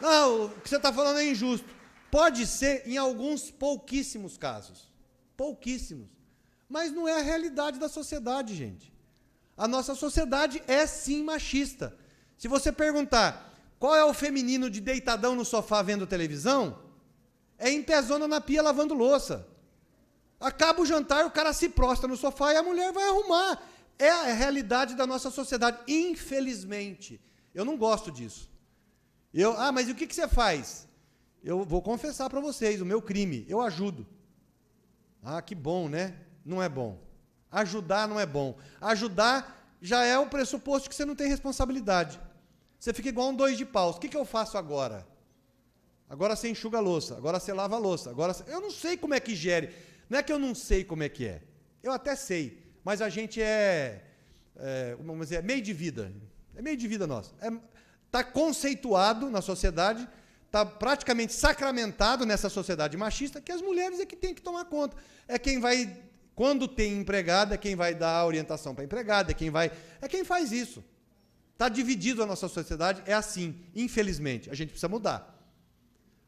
Não, o que você está falando é injusto. Pode ser em alguns pouquíssimos casos. Pouquíssimos. Mas não é a realidade da sociedade, gente. A nossa sociedade é, sim, machista. Se você perguntar qual é o feminino de deitadão no sofá vendo televisão, é em pezona na pia lavando louça. Acaba o jantar, o cara se prostra no sofá e a mulher vai arrumar. É a realidade da nossa sociedade, infelizmente. Eu não gosto disso. Mas e o que você faz? Eu vou confessar para vocês o meu crime. Eu ajudo. Que bom, né? Não é bom. Ajudar não é bom. Ajudar já é o pressuposto que você não tem responsabilidade. Você fica igual um 2 de paus. O que eu faço agora? Agora você enxuga a louça, agora você lava a louça. Eu não sei como é que gere. Não é que eu não sei como é que é. Eu até sei. Mas a gente vamos dizer, meio de vida. É meio de vida nosso. Está conceituado na sociedade, está praticamente sacramentado nessa sociedade machista, que as mulheres é que têm que tomar conta. É quem vai, quando tem empregada, é quem vai dar a orientação para a empregada, é quem faz isso. Está dividido a nossa sociedade, é assim, infelizmente. A gente precisa mudar.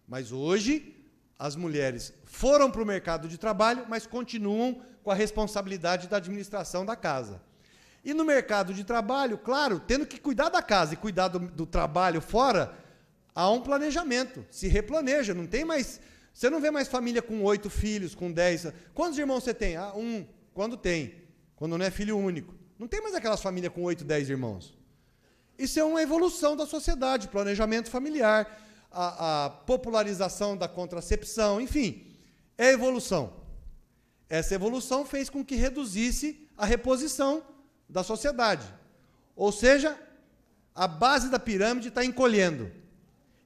Mas hoje, as mulheres foram para o mercado de trabalho, mas continuam com a responsabilidade da administração da casa. E no mercado de trabalho, claro, tendo que cuidar da casa e cuidar do trabalho fora, há um planejamento, se replaneja, não tem mais... Você não vê mais família com 8 filhos, com 10... Quantos irmãos você tem? Um, quando tem, quando não é filho único. Não tem mais aquelas famílias com 8, 10 irmãos. Isso é uma evolução da sociedade, planejamento familiar, a popularização da contracepção, enfim, é evolução. Essa evolução fez com que reduzisse a reposição da sociedade. Ou seja, a base da pirâmide está encolhendo.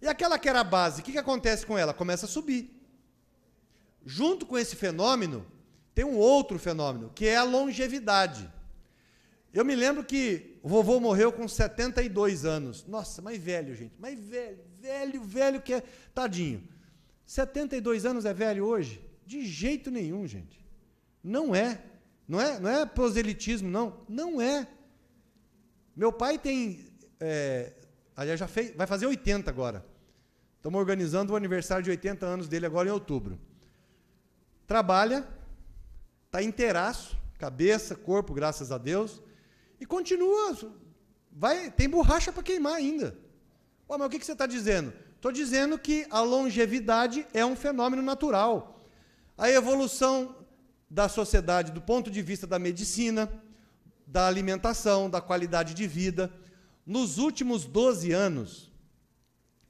E aquela que era a base, o que acontece com ela? Começa a subir. Junto com esse fenômeno, tem um outro fenômeno, que é a longevidade. Eu me lembro que o vovô morreu com 72 anos. Nossa, mais velho, gente. Mais velho que é... Tadinho. 72 anos é velho hoje? De jeito nenhum, gente. Não é. Não é proselitismo, não. Não é. Meu pai tem... aliás, vai fazer 80 agora. Estamos organizando o aniversário de 80 anos dele agora em outubro. Trabalha, está inteiraço, cabeça, corpo, graças a Deus, e continua, tem borracha para queimar ainda. Mas o que você está dizendo? Estou dizendo que a longevidade é um fenômeno natural. A evolução da sociedade, do ponto de vista da medicina, da alimentação, da qualidade de vida. Nos últimos 12 anos,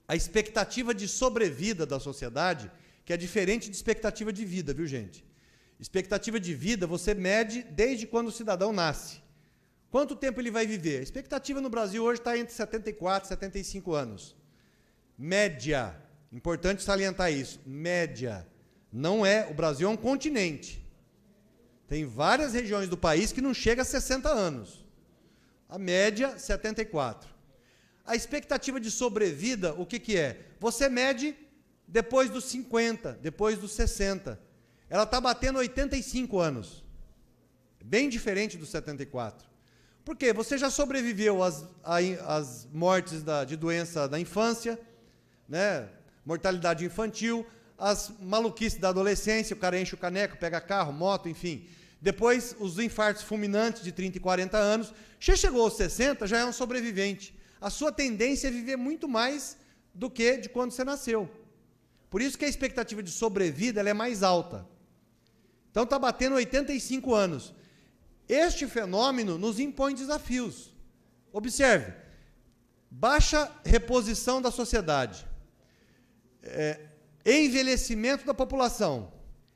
a expectativa de sobrevida da sociedade, que é diferente de expectativa de vida, viu, gente? Expectativa de vida você mede desde quando o cidadão nasce. Quanto tempo ele vai viver? A expectativa no Brasil hoje está entre 74 e 75 anos. Média. Importante salientar isso. Média. Não é, o Brasil é um continente. Tem várias regiões do país que não chega a 60 anos. A média, 74. A expectativa de sobrevida, o que é? Você mede depois dos 50, depois dos 60. Ela está batendo 85 anos. Bem diferente dos 74. Por quê? Você já sobreviveu às mortes de doença da infância, né? Mortalidade infantil, as maluquices da adolescência, o cara enche o caneco, pega carro, moto, enfim. Depois, os infartos fulminantes de 30 e 40 anos. Você chegou aos 60, já é um sobrevivente. A sua tendência é viver muito mais do que de quando você nasceu. Por isso que a expectativa de sobrevida ela é mais alta. Então, está batendo 85 anos. Este fenômeno nos impõe desafios. Observe, baixa reposição da sociedade, envelhecimento da população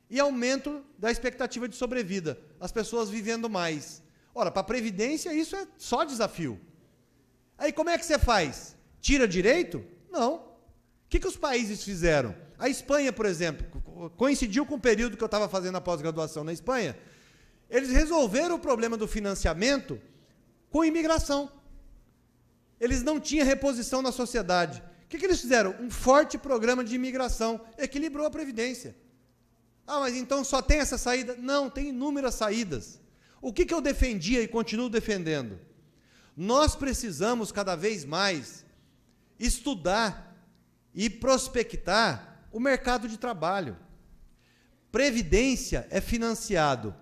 e aumento da expectativa de sobrevida, as pessoas vivendo mais. Ora, para a Previdência isso é só desafio. Aí como é que você faz? Tira direito? Não. O que os países fizeram? A Espanha, por exemplo, coincidiu com o período que eu estava fazendo a pós-graduação na Espanha. Eles resolveram o problema do financiamento com imigração. Eles não tinham reposição na sociedade. O que eles fizeram? Um forte programa de imigração. Equilibrou a Previdência. Ah, mas então só tem essa saída? Não, tem inúmeras saídas. O que eu defendia e continuo defendendo? Nós precisamos, cada vez mais, estudar e prospectar o mercado de trabalho. Previdência é financiado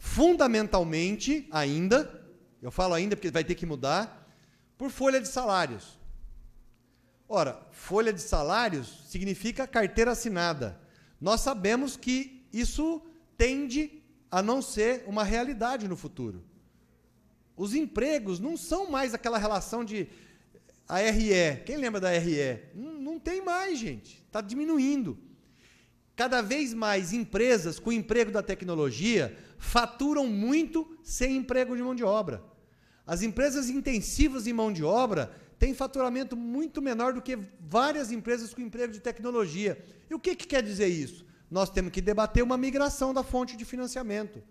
fundamentalmente, ainda, eu falo ainda porque vai ter que mudar, por folha de salários. Ora, folha de salários significa carteira assinada. Nós sabemos que isso tende a não ser uma realidade no futuro. Os empregos não são mais aquela relação de ARE. Quem lembra da ARE? Não tem mais, gente. Está diminuindo. Cada vez mais empresas com emprego da tecnologia faturam muito sem emprego de mão de obra. As empresas intensivas em mão de obra têm faturamento muito menor do que várias empresas com emprego de tecnologia. E o que quer dizer isso? Nós temos que debater uma migração da fonte de financiamento.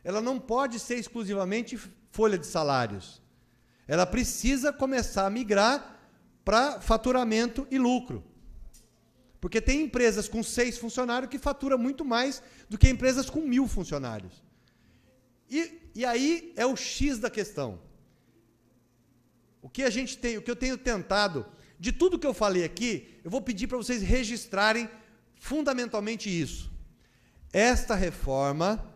Ela não pode ser exclusivamente folha de salários. Ela precisa começar a migrar para faturamento e lucro. Porque tem empresas com 6 funcionários que faturam muito mais do que empresas com 1.000 funcionários. E aí é o X da questão. O que eu tenho tentado, de tudo que eu falei aqui, eu vou pedir para vocês registrarem fundamentalmente isso. Esta reforma,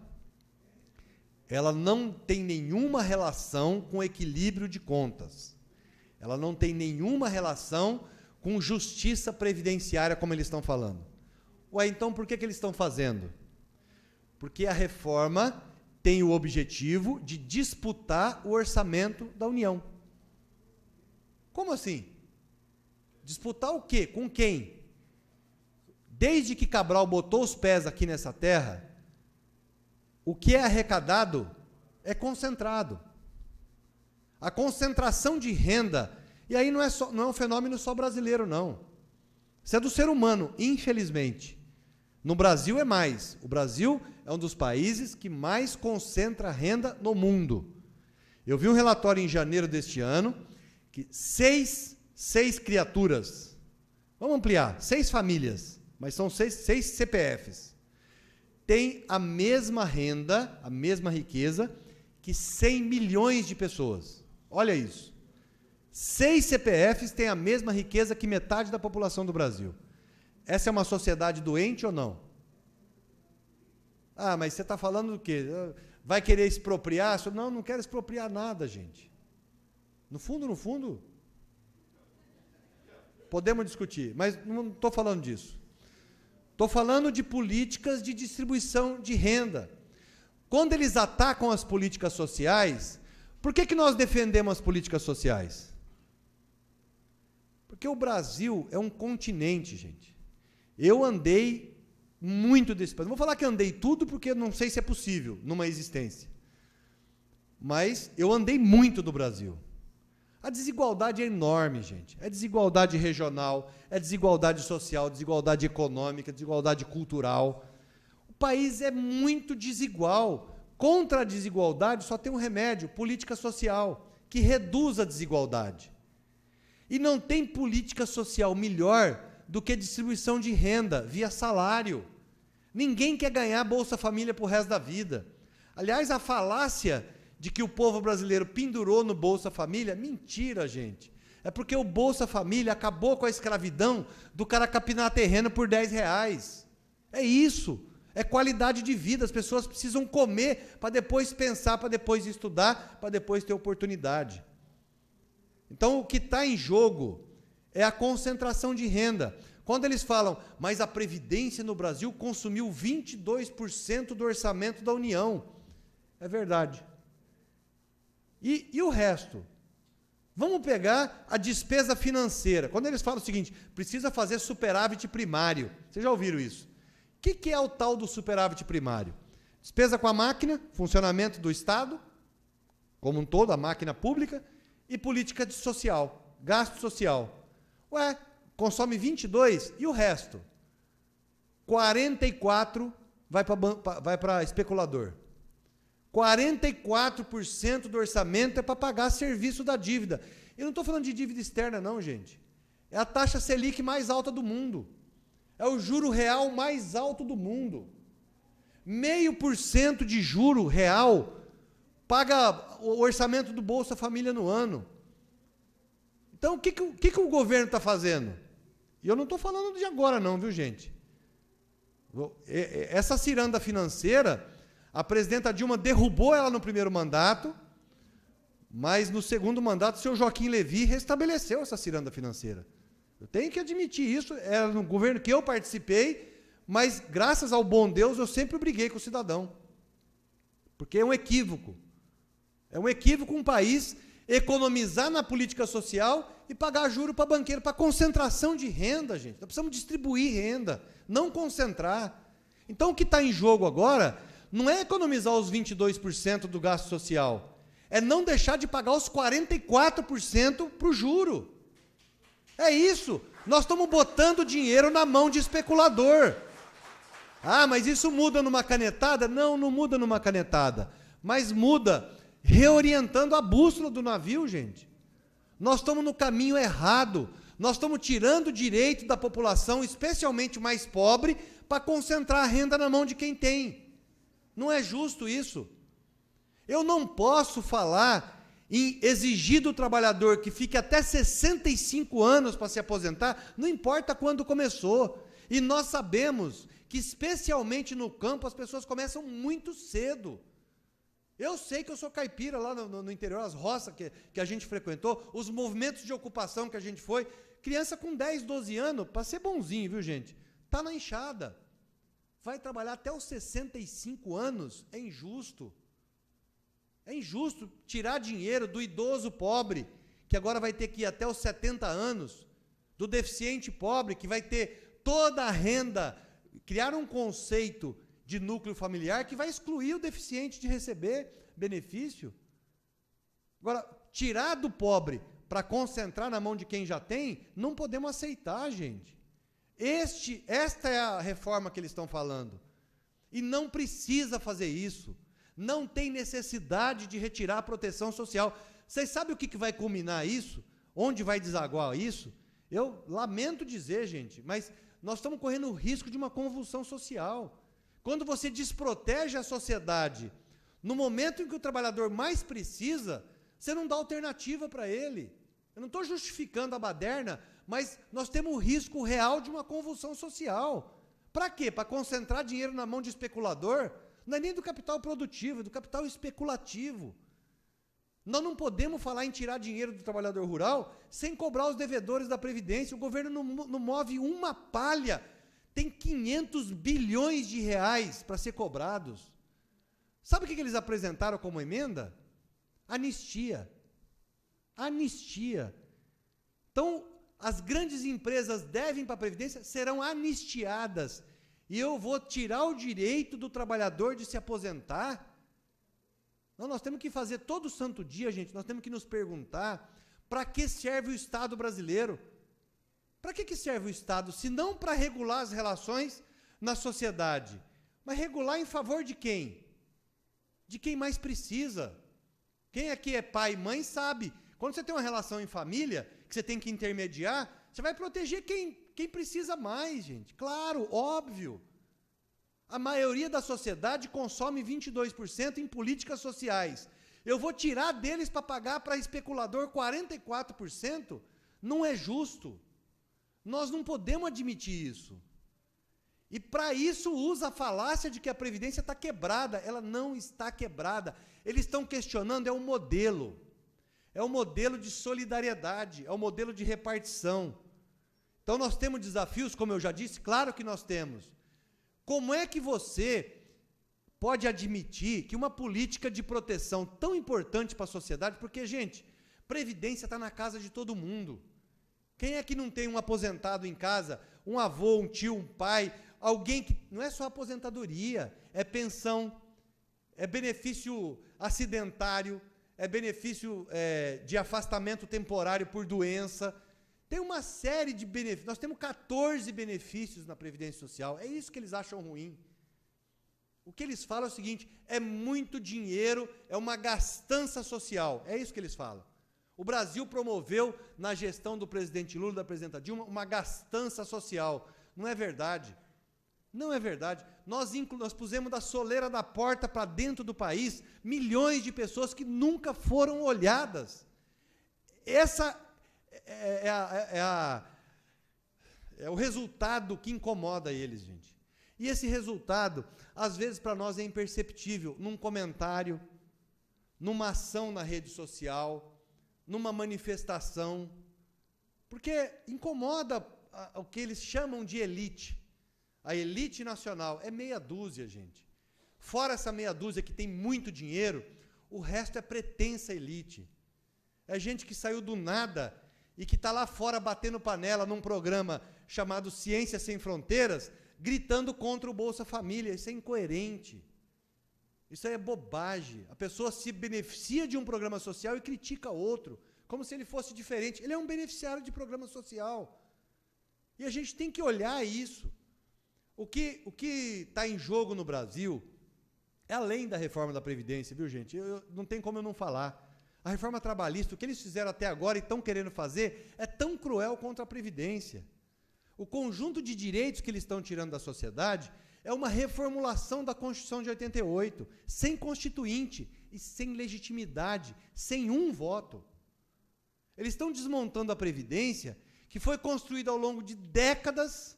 ela não tem nenhuma relação com equilíbrio de contas. Ela não tem nenhuma relação com justiça previdenciária, como eles estão falando. Ué, então por que eles estão fazendo? Porque a reforma tem o objetivo de disputar o orçamento da União. Como assim? Disputar o quê? Com quem? Desde que Cabral botou os pés aqui nessa terra, o que é arrecadado é concentrado. A concentração de renda, e aí não é um fenômeno só brasileiro, não. Isso é do ser humano, infelizmente. No Brasil é mais. O Brasil é um dos países que mais concentra renda no mundo. Eu vi um relatório em janeiro deste ano, que seis criaturas, vamos ampliar, 6 famílias, mas são 6 CPFs, têm a mesma renda, a mesma riqueza, que 100 milhões de pessoas. Olha isso. 6 CPFs têm a mesma riqueza que metade da população do Brasil. Essa é uma sociedade doente ou não? Ah, mas você está falando do quê? vai querer expropriar. Não, não quero expropriar nada, gente. No fundo, podemos discutir, mas não estou falando disso. Estou falando de políticas de distribuição de renda. Quando eles atacam as políticas sociais, por que nós defendemos as políticas sociais? Porque o Brasil é um continente, gente. Eu andei muito desse país. Não vou falar que andei tudo, porque não sei se é possível numa existência. Mas eu andei muito do Brasil. A desigualdade é enorme, gente. É desigualdade regional, é desigualdade social, desigualdade econômica, desigualdade cultural. O país é muito desigual. Contra a desigualdade só tem um remédio, política social, que reduz a desigualdade. E não tem política social melhor do que distribuição de renda via salário. Ninguém quer ganhar Bolsa Família para o resto da vida. Aliás, a falácia de que o povo brasileiro pendurou no Bolsa Família, mentira, gente. É porque o Bolsa Família acabou com a escravidão do cara capinar terreno por R$10. É isso. É qualidade de vida. As pessoas precisam comer para depois pensar, para depois estudar, para depois ter oportunidade. Então, o que está em jogo é a concentração de renda. Quando eles falam, mas a Previdência no Brasil consumiu 22% do orçamento da União. É verdade. E o resto? Vamos pegar a despesa financeira. Quando eles falam o seguinte, precisa fazer superávit primário. Vocês já ouviram isso? O que é o tal do superávit primário? Despesa com a máquina, funcionamento do Estado, como um todo, a máquina pública, e política social, gasto social. Ué, consome 22 e o resto? 44 vai para especulador. 44% do orçamento é para pagar serviço da dívida. Eu não estou falando de dívida externa, não, gente. É a taxa Selic mais alta do mundo. É o juro real mais alto do mundo. 0,5% de juro real paga o orçamento do Bolsa Família no ano. Então, o que o governo está fazendo? E eu não estou falando de agora, não, viu, gente? Essa ciranda financeira, a presidenta Dilma derrubou ela no primeiro mandato, mas no segundo mandato, o seu Joaquim Levy restabeleceu essa ciranda financeira. Eu tenho que admitir isso, era no governo que eu participei, mas, graças ao bom Deus, eu sempre briguei com o cidadão. Porque é um equívoco. É um equívoco um país economizar na política social e pagar juro para banqueiro, para concentração de renda, gente. Nós precisamos distribuir renda, não concentrar. Então, o que está em jogo agora não é economizar os 22% do gasto social, é não deixar de pagar os 44% para o juro. É isso. Nós estamos botando dinheiro na mão de especulador. Ah, mas isso muda numa canetada? Não, não muda numa canetada. Mas muda reorientando a bússola do navio, gente. Nós estamos no caminho errado. Nós estamos tirando o direito da população, especialmente mais pobre, para concentrar a renda na mão de quem tem. Não é justo isso. Eu não posso falar em exigir do trabalhador que fique até 65 anos para se aposentar, não importa quando começou. E nós sabemos que, especialmente no campo, as pessoas começam muito cedo. Eu sei que eu sou caipira lá no interior, as roças que a gente frequentou, os movimentos de ocupação que a gente foi, criança com 10, 12 anos, para ser bonzinho, viu, gente? Está na enxada. Vai trabalhar até os 65 anos, é injusto. É injusto tirar dinheiro do idoso pobre, que agora vai ter que ir até os 70 anos, do deficiente pobre, que vai ter toda a renda, criar um conceito de núcleo familiar que vai excluir o deficiente de receber benefício. Agora, tirar do pobre para concentrar na mão de quem já tem, não podemos aceitar, gente. Esta é a reforma que eles estão falando. E não precisa fazer isso. Não tem necessidade de retirar a proteção social. Vocês sabem o que vai culminar isso? Onde vai desaguar isso? Eu lamento dizer, gente, mas nós estamos correndo o risco de uma convulsão social. Quando você desprotege a sociedade, no momento em que o trabalhador mais precisa, você não dá alternativa para ele. Eu não estou justificando a baderna, mas nós temos o risco real de uma convulsão social. Para quê? Para concentrar dinheiro na mão de especulador? Não é nem do capital produtivo, é do capital especulativo. Nós não podemos falar em tirar dinheiro do trabalhador rural sem cobrar os devedores da Previdência. O governo não move uma palha. Tem 500 bilhões de reais para ser cobrados. Sabe o que eles apresentaram como emenda? Anistia. Anistia. Então, as grandes empresas devem para a Previdência, serão anistiadas. E eu vou tirar o direito do trabalhador de se aposentar? Não, nós temos que fazer todo santo dia, gente, nós temos que nos perguntar para que serve o Estado brasileiro? Para que serve o Estado, se não para regular as relações na sociedade? Mas regular em favor de quem? De quem mais precisa. Quem aqui é pai e mãe sabe, quando você tem uma relação em família, que você tem que intermediar, você vai proteger quem precisa mais, gente. Claro, óbvio. A maioria da sociedade consome 22% em políticas sociais. Eu vou tirar deles para pagar para especulador 44%? Não é justo. Nós não podemos admitir isso. E para isso usa a falácia de que a Previdência está quebrada. Ela não está quebrada. Eles estão questionando, é um modelo. É um modelo de solidariedade, é um modelo de repartição. Então nós temos desafios, como eu já disse, claro que nós temos. Como é que você pode admitir que uma política de proteção tão importante para a sociedade, porque, gente, Previdência está na casa de todo mundo. Quem é que não tem um aposentado em casa, um avô, um tio, um pai, alguém que... Não é só aposentadoria, é pensão, é benefício acidentário, é benefício de afastamento temporário por doença. Tem uma série de benefícios. Nós temos 14 benefícios na Previdência Social. É isso que eles acham ruim. O que eles falam é o seguinte, é muito dinheiro, é uma gastança social. É isso que eles falam. O Brasil promoveu, na gestão do presidente Lula e da presidenta Dilma, uma gastança social. Não é verdade. Não é verdade. Nós pusemos da soleira da porta para dentro do país milhões de pessoas que nunca foram olhadas. Essa é o resultado que incomoda eles, gente. E esse resultado, às vezes, para nós é imperceptível, num comentário, numa ação na rede social, numa manifestação, porque incomoda o que eles chamam de elite. A elite nacional é meia dúzia, gente. Fora essa meia dúzia que tem muito dinheiro, o resto é pretensa elite. É gente que saiu do nada e que está lá fora batendo panela num programa chamado Ciência Sem Fronteiras, gritando contra o Bolsa Família. Isso é incoerente. Isso aí é bobagem. A pessoa se beneficia de um programa social e critica outro, como se ele fosse diferente. Ele é um beneficiário de programa social. E a gente tem que olhar isso. O que está em jogo no Brasil é além da reforma da Previdência, viu, gente? Não tem como eu não falar. A reforma trabalhista, o que eles fizeram até agora e estão querendo fazer, é tão cruel contra a Previdência. O conjunto de direitos que eles estão tirando da sociedade é uma reformulação da Constituição de 88, sem constituinte e sem legitimidade, sem um voto. Eles estão desmontando a Previdência, que foi construída ao longo de décadas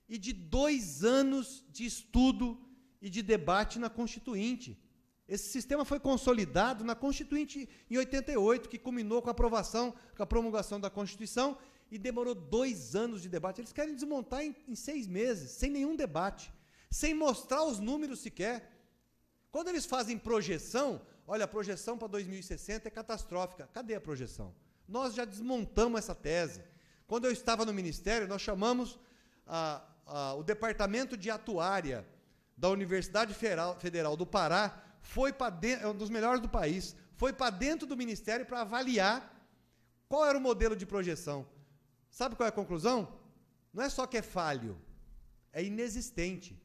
e de 2 anos de estudo e de debate na Constituinte. Esse sistema foi consolidado na Constituinte em 88, que culminou com a aprovação, com a promulgação da Constituição, e demorou 2 anos de debate. Eles querem desmontar em 6 meses, sem nenhum debate, sem mostrar os números sequer. Quando eles fazem projeção, olha, a projeção para 2060 é catastrófica. Cadê a projeção? Nós já desmontamos essa tese. Quando eu estava no Ministério, nós chamamos o Departamento de Atuária da Universidade Federal do Pará, foi para dentro, é um dos melhores do país, foi para dentro do Ministério para avaliar qual era o modelo de projeção. Sabe qual é a conclusão? Não é só que é falho, é inexistente,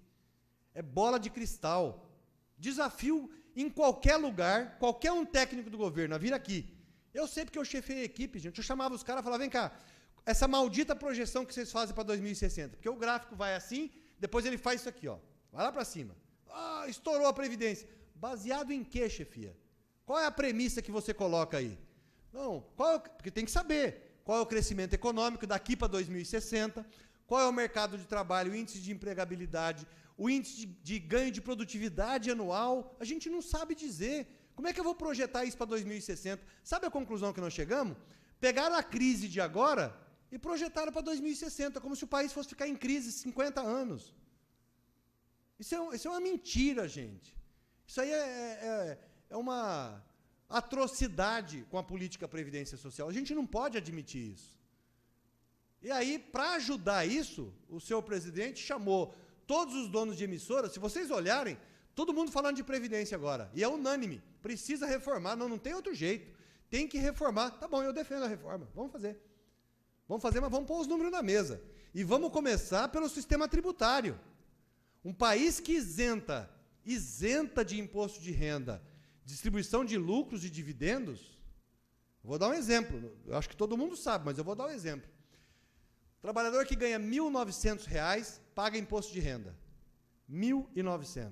é bola de cristal. Desafio em qualquer lugar, qualquer um técnico do governo a vir aqui. Eu sei porque eu chefei a equipe, gente, eu chamava os caras e falava, vem cá, essa maldita projeção que vocês fazem para 2060, porque o gráfico vai assim, depois ele faz isso aqui, ó, vai lá para cima. Ah, estourou a Previdência. Baseado em quê, chefia? Qual é a premissa que você coloca aí? Não, porque tem que saber qual é o crescimento econômico daqui para 2060, qual é o mercado de trabalho, o índice de empregabilidade, o índice de ganho de produtividade anual, a gente não sabe dizer. Como é que eu vou projetar isso para 2060? Sabe a conclusão que nós chegamos? Pegaram a crise de agora e projetaram para 2060, como se o país fosse ficar em crise 50 anos. Isso é uma mentira, gente. Isso aí é uma atrocidade com a política previdência social. A gente não pode admitir isso. E aí, para ajudar isso, o senhor presidente chamou todos os donos de emissoras. Se vocês olharem, todo mundo falando de previdência agora. E é unânime. Precisa reformar. Não tem outro jeito. Tem que reformar. Tá bom, eu defendo a reforma. Vamos fazer. Vamos fazer, mas vamos pôr os números na mesa. E vamos começar pelo sistema tributário. Um país que isenta de imposto de renda, distribuição de lucros e dividendos. Vou dar um exemplo. Eu acho que todo mundo sabe, mas eu vou dar um exemplo. Trabalhador que ganha R$ 1.900 paga imposto de renda. R$ 1.900.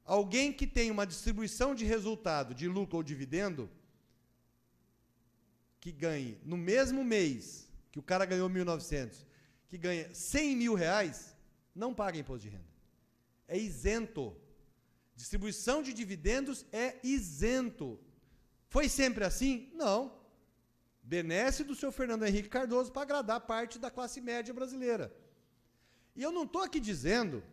Alguém que tem uma distribuição de resultado, de lucro ou dividendo, que ganhe no mesmo mês que o cara ganhou 1.900, que ganha R$100.000, não paga imposto de renda. É isento. Distribuição de dividendos é isento. Foi sempre assim? Não. Benesse do senhor Fernando Henrique Cardoso para agradar parte da classe média brasileira. E eu não estou aqui dizendo,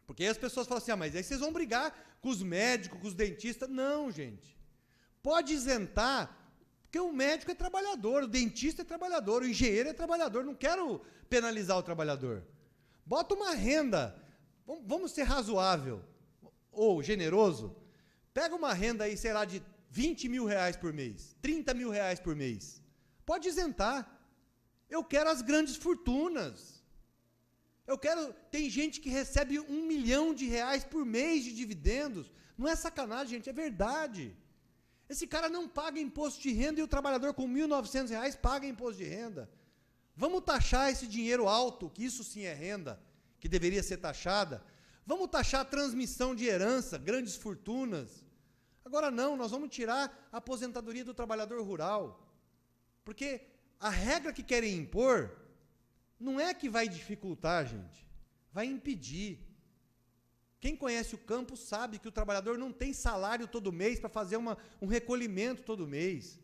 porque aí as pessoas falam assim, mas aí vocês vão brigar com os médicos, com os dentistas. Não, gente. Pode isentar, porque o médico é trabalhador, o dentista é trabalhador, o engenheiro é trabalhador. Não quero penalizar o trabalhador. Bota uma renda, vamos ser razoável ou generoso, pega uma renda aí, sei lá, de R$20.000 por mês, R$30.000 por mês. Pode isentar. Eu quero as grandes fortunas. Tem gente que recebe R$1 milhão por mês de dividendos. Não é sacanagem, gente, é verdade. Esse cara não paga imposto de renda e o trabalhador com R$1.900 paga imposto de renda. Vamos taxar esse dinheiro alto, que isso sim é renda, que deveria ser taxada. Vamos taxar a transmissão de herança, grandes fortunas. Agora não, nós vamos tirar a aposentadoria do trabalhador rural. Porque a regra que querem impor não é que vai dificultar, gente, vai impedir. Quem conhece o campo sabe que o trabalhador não tem salário todo mês para fazer um recolhimento todo mês.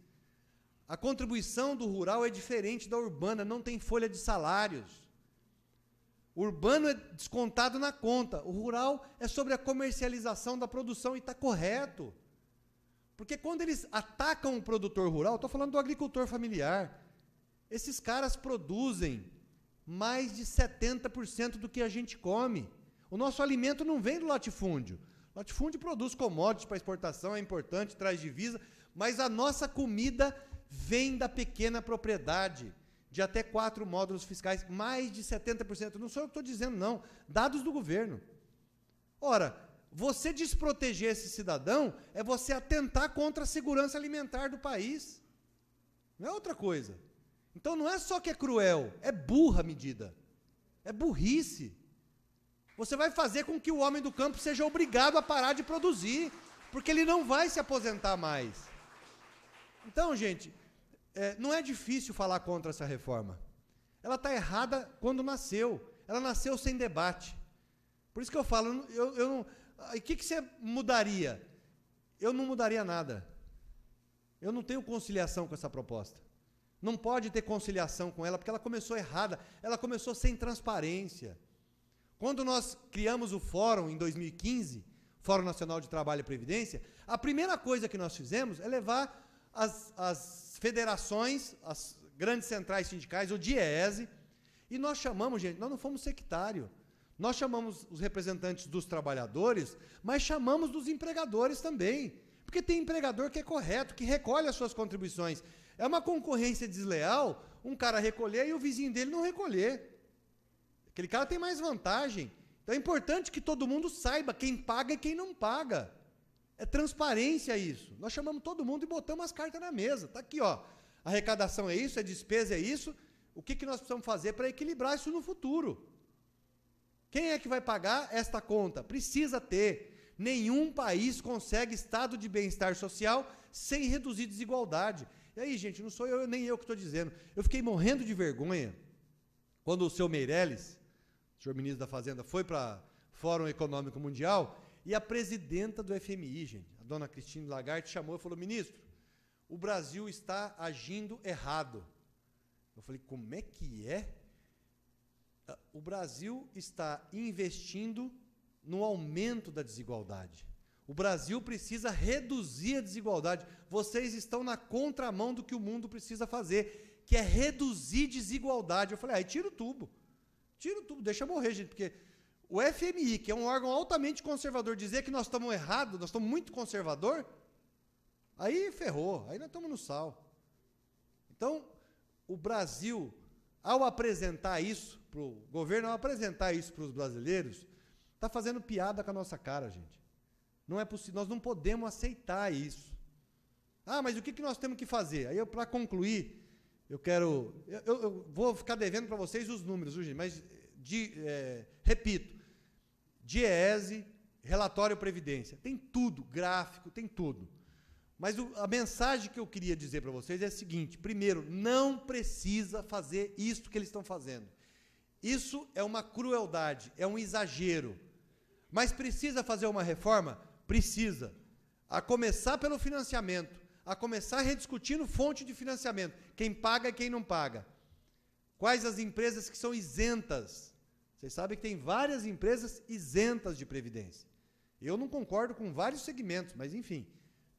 A contribuição do rural é diferente da urbana, não tem folha de salários. O urbano é descontado na conta, o rural é sobre a comercialização da produção e está correto. Porque quando eles atacam o produtor rural, estou falando do agricultor familiar, esses caras produzem mais de 70% do que a gente come. O nosso alimento não vem do latifúndio. O latifúndio produz commodities para exportação, é importante, traz divisa, mas a nossa comida vem da pequena propriedade, de até 4 módulos fiscais, mais de 70%. Não sou eu que estou dizendo, não. Dados do governo. Ora, você desproteger esse cidadão é você atentar contra a segurança alimentar do país. Não é outra coisa. Então, não é só que é cruel, é burra a medida. É burrice. Você vai fazer com que o homem do campo seja obrigado a parar de produzir, porque ele não vai se aposentar mais. Então, gente, não é difícil falar contra essa reforma. Ela está errada quando nasceu. Ela nasceu sem debate. Por isso que eu falo, o que você mudaria? Eu não mudaria nada. Eu não tenho conciliação com essa proposta. Não pode ter conciliação com ela, porque ela começou errada. Ela começou sem transparência. Quando nós criamos o Fórum, em 2015, Fórum Nacional de Trabalho e Previdência, a primeira coisa que nós fizemos é levar as federações, as grandes centrais sindicais, o DIEESE, e nós chamamos, gente, nós não fomos sectários, nós chamamos os representantes dos trabalhadores, mas chamamos dos empregadores também, porque tem empregador que é correto, que recolhe as suas contribuições. É uma concorrência desleal, um cara recolher e o vizinho dele não recolher. Aquele cara tem mais vantagem. Então é importante que todo mundo saiba quem paga e quem não paga. É transparência isso. Nós chamamos todo mundo e botamos as cartas na mesa. Está aqui, ó. A arrecadação é isso, a despesa é isso. O que nós precisamos fazer para equilibrar isso no futuro? Quem é que vai pagar esta conta? Precisa ter. Nenhum país consegue estado de bem-estar social sem reduzir desigualdade. E aí, gente, não sou eu nem eu que estou dizendo. Eu fiquei morrendo de vergonha quando o seu Meirelles, o senhor ministro da Fazenda, foi para o Fórum Econômico Mundial, e a presidenta do FMI, gente, a dona Christine Lagarde, chamou e falou: ministro, o Brasil está agindo errado. Eu falei: como é que é? O Brasil está investindo no aumento da desigualdade. O Brasil precisa reduzir a desigualdade. Vocês estão na contramão do que o mundo precisa fazer, que é reduzir desigualdade. Eu falei: aí tira o tubo, deixa morrer, gente, porque o FMI, que é um órgão altamente conservador, dizer que nós estamos errados, nós estamos muito conservador, aí ferrou, aí nós estamos no sal. Então, o Brasil, ao apresentar isso para o governo, ao apresentar isso para os brasileiros, está fazendo piada com a nossa cara, gente. Não é possível, nós não podemos aceitar isso. Ah, mas o que nós temos que fazer? Aí, para concluir, eu vou ficar devendo para vocês os números, gente, mas, repito, DIEESE, relatório Previdência, tem tudo, gráfico, tem tudo. Mas a mensagem que eu queria dizer para vocês é a seguinte: primeiro, não precisa fazer isso que eles estão fazendo. Isso é uma crueldade, é um exagero. Mas precisa fazer uma reforma? Precisa. A começar pelo financiamento, a começar rediscutindo fonte de financiamento, quem paga e quem não paga. Quais as empresas que são isentas? Vocês sabem que tem várias empresas isentas de previdência. Eu não concordo com vários segmentos, mas enfim,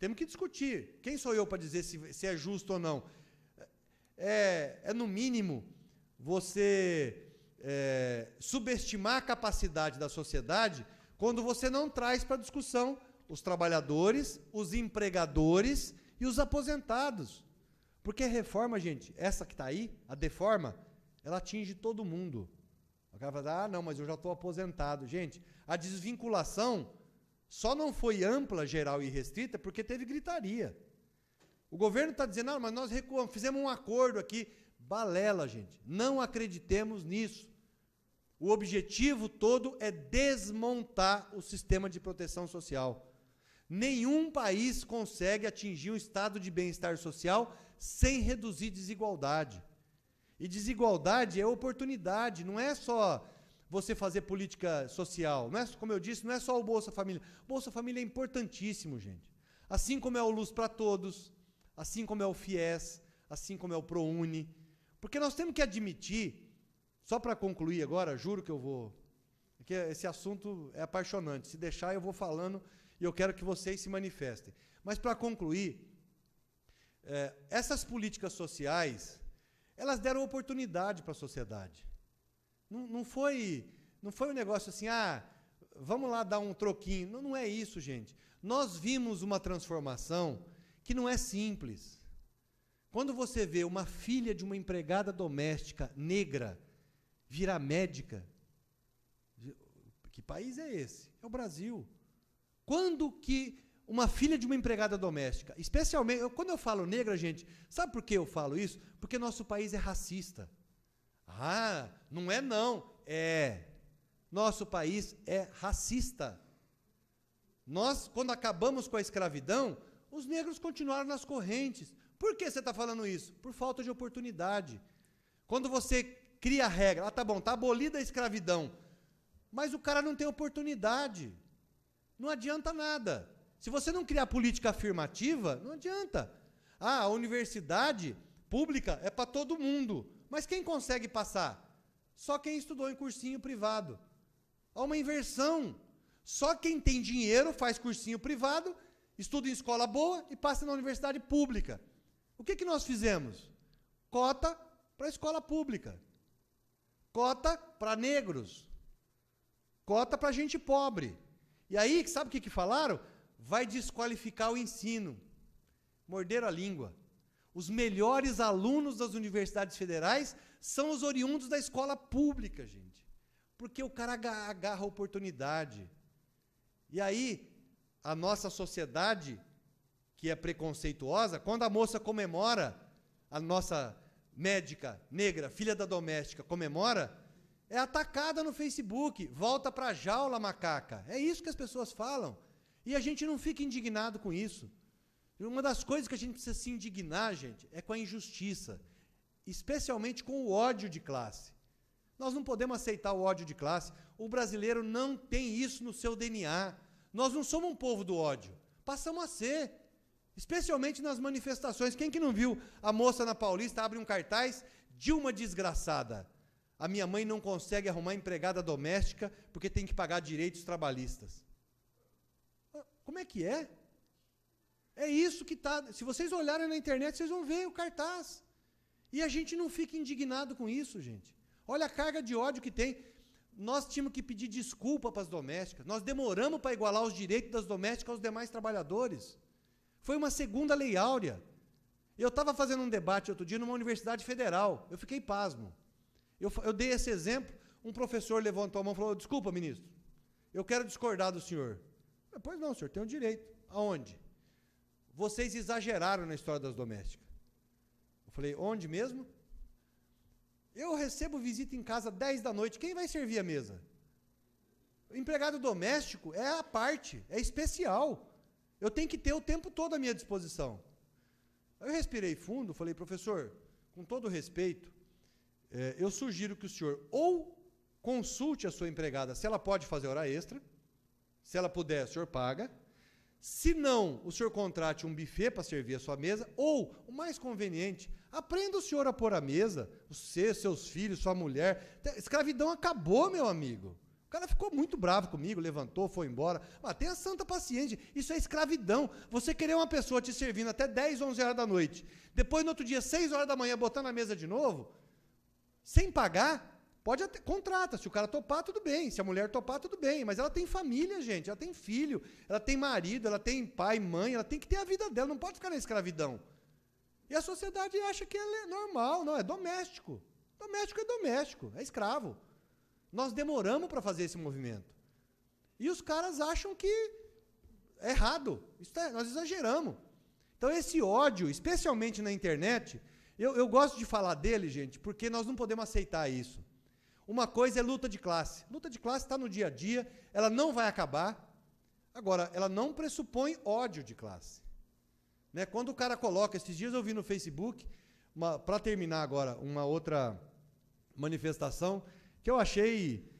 temos que discutir. Quem sou eu para dizer se é justo ou não? No mínimo, você subestimar a capacidade da sociedade quando você não traz para discussão os trabalhadores, os empregadores e os aposentados. Porque a reforma, gente, essa que está aí, a deforma, ela atinge todo mundo. O cara fala: ah, não, mas eu já estou aposentado. Gente, a desvinculação só não foi ampla, geral e restrita porque teve gritaria. O governo está dizendo: não, mas nós recuamos, fizemos um acordo aqui. Balela, gente. Não acreditemos nisso. O objetivo todo é desmontar o sistema de proteção social. Nenhum país consegue atingir um estado de bem-estar social sem reduzir desigualdade. E desigualdade é oportunidade, não é só você fazer política social. Não é, como eu disse, não é só o Bolsa Família. Bolsa Família é importantíssimo, gente. Assim como é o Luz para Todos, assim como é o FIES, assim como é o ProUni. Porque nós temos que admitir, só para concluir agora, juro que eu vou... Porque esse assunto é apaixonante. Se deixar, eu vou falando e eu quero que vocês se manifestem. Mas, para concluir, essas políticas sociais, elas deram oportunidade para a sociedade. Não foi um negócio assim: ah, vamos lá dar um troquinho. Não é isso, gente. Nós vimos uma transformação que não é simples. Quando você vê uma filha de uma empregada doméstica negra virar médica, que país é esse? É o Brasil. Quando que uma filha de uma empregada doméstica, especialmente, quando eu falo negra, gente, sabe por que eu falo isso? Porque nosso país é racista. Ah, não é não, é. Nosso país é racista. Nós, quando acabamos com a escravidão, os negros continuaram nas correntes. Por que você está falando isso? Por falta de oportunidade. Quando você cria a regra, tá bom, está abolida a escravidão, mas o cara não tem oportunidade. Não adianta nada. Se você não criar política afirmativa, não adianta. Ah, a universidade pública é para todo mundo. Mas quem consegue passar? Só quem estudou em cursinho privado. Há uma inversão. Só quem tem dinheiro faz cursinho privado, estuda em escola boa e passa na universidade pública. O que nós fizemos? Cota para a escola pública. Cota para negros. Cota para gente pobre. E aí, sabe o que falaram? Vai desqualificar o ensino. Morderam a língua. Os melhores alunos das universidades federais são os oriundos da escola pública, gente. Porque o cara agarra a oportunidade. E aí, a nossa sociedade, que é preconceituosa, quando a moça comemora, a nossa médica negra, filha da doméstica, comemora, é atacada no Facebook, volta para a jaula, macaca. É isso que as pessoas falam. E a gente não fica indignado com isso. Uma das coisas que a gente precisa se indignar, gente, é com a injustiça, especialmente com o ódio de classe. Nós não podemos aceitar o ódio de classe. O brasileiro não tem isso no seu DNA. Nós não somos um povo do ódio. Passamos a ser. Especialmente nas manifestações. Quem que não viu a moça na Paulista abre um cartaz de uma desgraçada? A minha mãe não consegue arrumar empregada doméstica porque tem que pagar direitos trabalhistas. Como é que é? É isso que está... Se vocês olharem na internet, vocês vão ver o cartaz. E a gente não fica indignado com isso, gente. Olha a carga de ódio que tem. Nós tínhamos que pedir desculpa para as domésticas. Nós demoramos para igualar os direitos das domésticas aos demais trabalhadores. Foi uma segunda lei áurea. Eu estava fazendo um debate outro dia numa universidade federal. Eu fiquei pasmo. Eu dei esse exemplo, um professor levantou a mão e falou, desculpa, ministro, eu quero discordar do senhor. Pois não, senhor, tem o direito. Aonde? Vocês exageraram na história das domésticas. Eu falei, onde mesmo? Eu recebo visita em casa 10 da noite, quem vai servir a mesa? O empregado doméstico é a parte, é especial. Eu tenho que ter o tempo todo à minha disposição. Eu respirei fundo, falei, professor, com todo respeito, eu sugiro que o senhor ou consulte a sua empregada se ela pode fazer hora extra, se ela puder, o senhor paga. Se não, o senhor contrate um buffet para servir a sua mesa, ou, o mais conveniente, aprenda o senhor a pôr a mesa, você, seus filhos, sua mulher. Escravidão acabou, meu amigo. O cara ficou muito bravo comigo, levantou, foi embora. Mas tenha santa paciência, isso é escravidão. Você querer uma pessoa te servindo até 10, 11 horas da noite, depois no outro dia, 6 horas da manhã, botar na mesa de novo, sem pagar, pode até, contrata, se o cara topar, tudo bem, se a mulher topar, tudo bem, mas ela tem família, gente, ela tem filho, ela tem marido, ela tem pai, mãe, ela tem que ter a vida dela, não pode ficar na escravidão. E a sociedade acha que ela é normal, não, é doméstico. Doméstico é doméstico, é escravo. Nós demoramos para fazer esse movimento. E os caras acham que é errado, nós exageramos. Então esse ódio, especialmente na internet, eu gosto de falar dele, gente, porque nós não podemos aceitar isso. Uma coisa é luta de classe. Luta de classe está no dia a dia, ela não vai acabar. Agora, ela não pressupõe ódio de classe. Né? Quando o cara coloca, esses dias eu vi no Facebook, para terminar agora, uma outra manifestação, que eu achei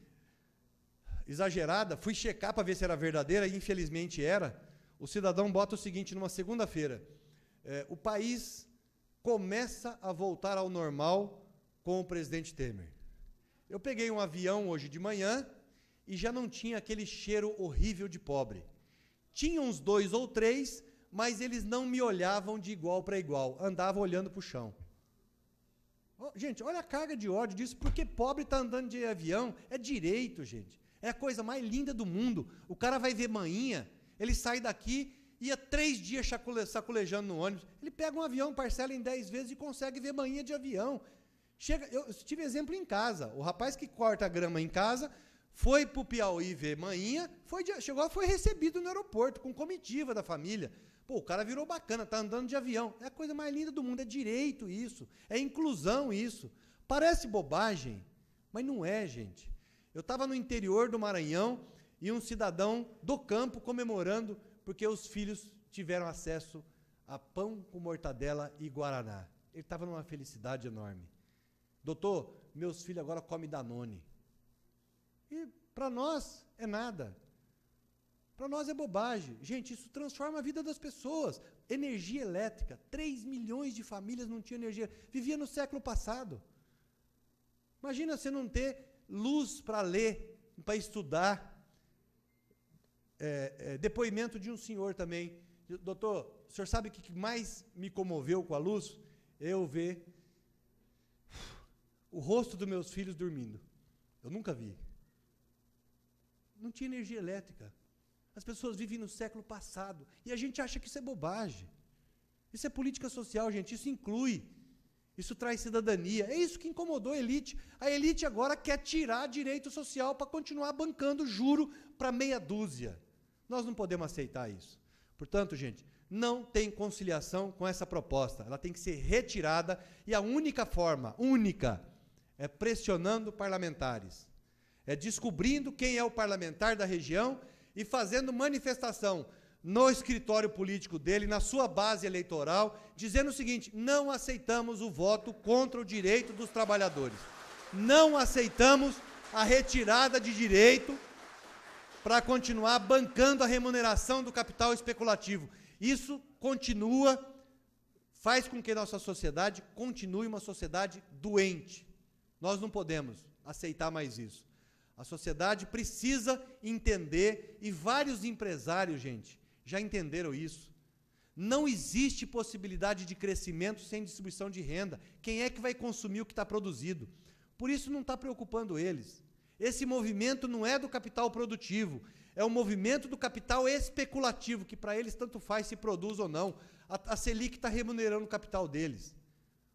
exagerada, fui checar para ver se era verdadeira, e infelizmente era. O cidadão bota o seguinte, numa segunda-feira, o país começa a voltar ao normal com o presidente Temer. Eu peguei um avião hoje de manhã e já não tinha aquele cheiro horrível de pobre. Tinha uns 2 ou 3, mas eles não me olhavam de igual para igual, andavam olhando para o chão. Gente, olha a carga de ódio disso, porque pobre está andando de avião, é direito, gente. É a coisa mais linda do mundo. O cara vai ver manhinha, ele sai daqui, ia 3 dias saculejando no ônibus, ele pega um avião, parcela em 10 vezes e consegue ver manhinha de avião. Eu tive exemplo em casa, o rapaz que corta a grama em casa, foi para o Piauí ver manhinha, chegou, foi recebido no aeroporto, com comitiva da família. Pô, o cara virou bacana, está andando de avião. É a coisa mais linda do mundo, é direito isso, é inclusão isso. Parece bobagem, mas não é, gente. Eu estava no interior do Maranhão e um cidadão do campo comemorando porque os filhos tiveram acesso a pão com mortadela e guaraná. Ele estava numa felicidade enorme. Doutor, meus filhos agora comem Danone. E para nós é nada. Para nós é bobagem. Gente, isso transforma a vida das pessoas. Energia elétrica. 3 milhões de famílias não tinham energia. Vivia no século passado. Imagina você não ter luz para ler, para estudar. Depoimento de um senhor também. Doutor, o senhor sabe o que mais me comoveu com a luz? Eu ver o rosto dos meus filhos dormindo. Eu nunca vi. Não tinha energia elétrica. As pessoas vivem no século passado. E a gente acha que isso é bobagem. Isso é política social, gente. Isso inclui. Isso traz cidadania. É isso que incomodou a elite. A elite agora quer tirar direito social para continuar bancando juro para meia dúzia. Nós não podemos aceitar isso. Portanto, gente, não tem conciliação com essa proposta. Ela tem que ser retirada e a única forma, é pressionando parlamentares. É descobrindo quem é o parlamentar da região e fazendo manifestação no escritório político dele, na sua base eleitoral, dizendo o seguinte: não aceitamos o voto contra o direito dos trabalhadores. não aceitamos a retirada de direito para continuar bancando a remuneração do capital especulativo. Isso continua, faz com que nossa sociedade continue uma sociedade doente. Nós não podemos aceitar mais isso. A sociedade precisa entender, e vários empresários, gente, já entenderam isso. Não existe possibilidade de crescimento sem distribuição de renda. Quem é que vai consumir o que está produzido? Por isso não está preocupando eles. Esse movimento não é do capital produtivo, é o movimento do capital especulativo, que para eles tanto faz se produz ou não. A Selic está remunerando o capital deles.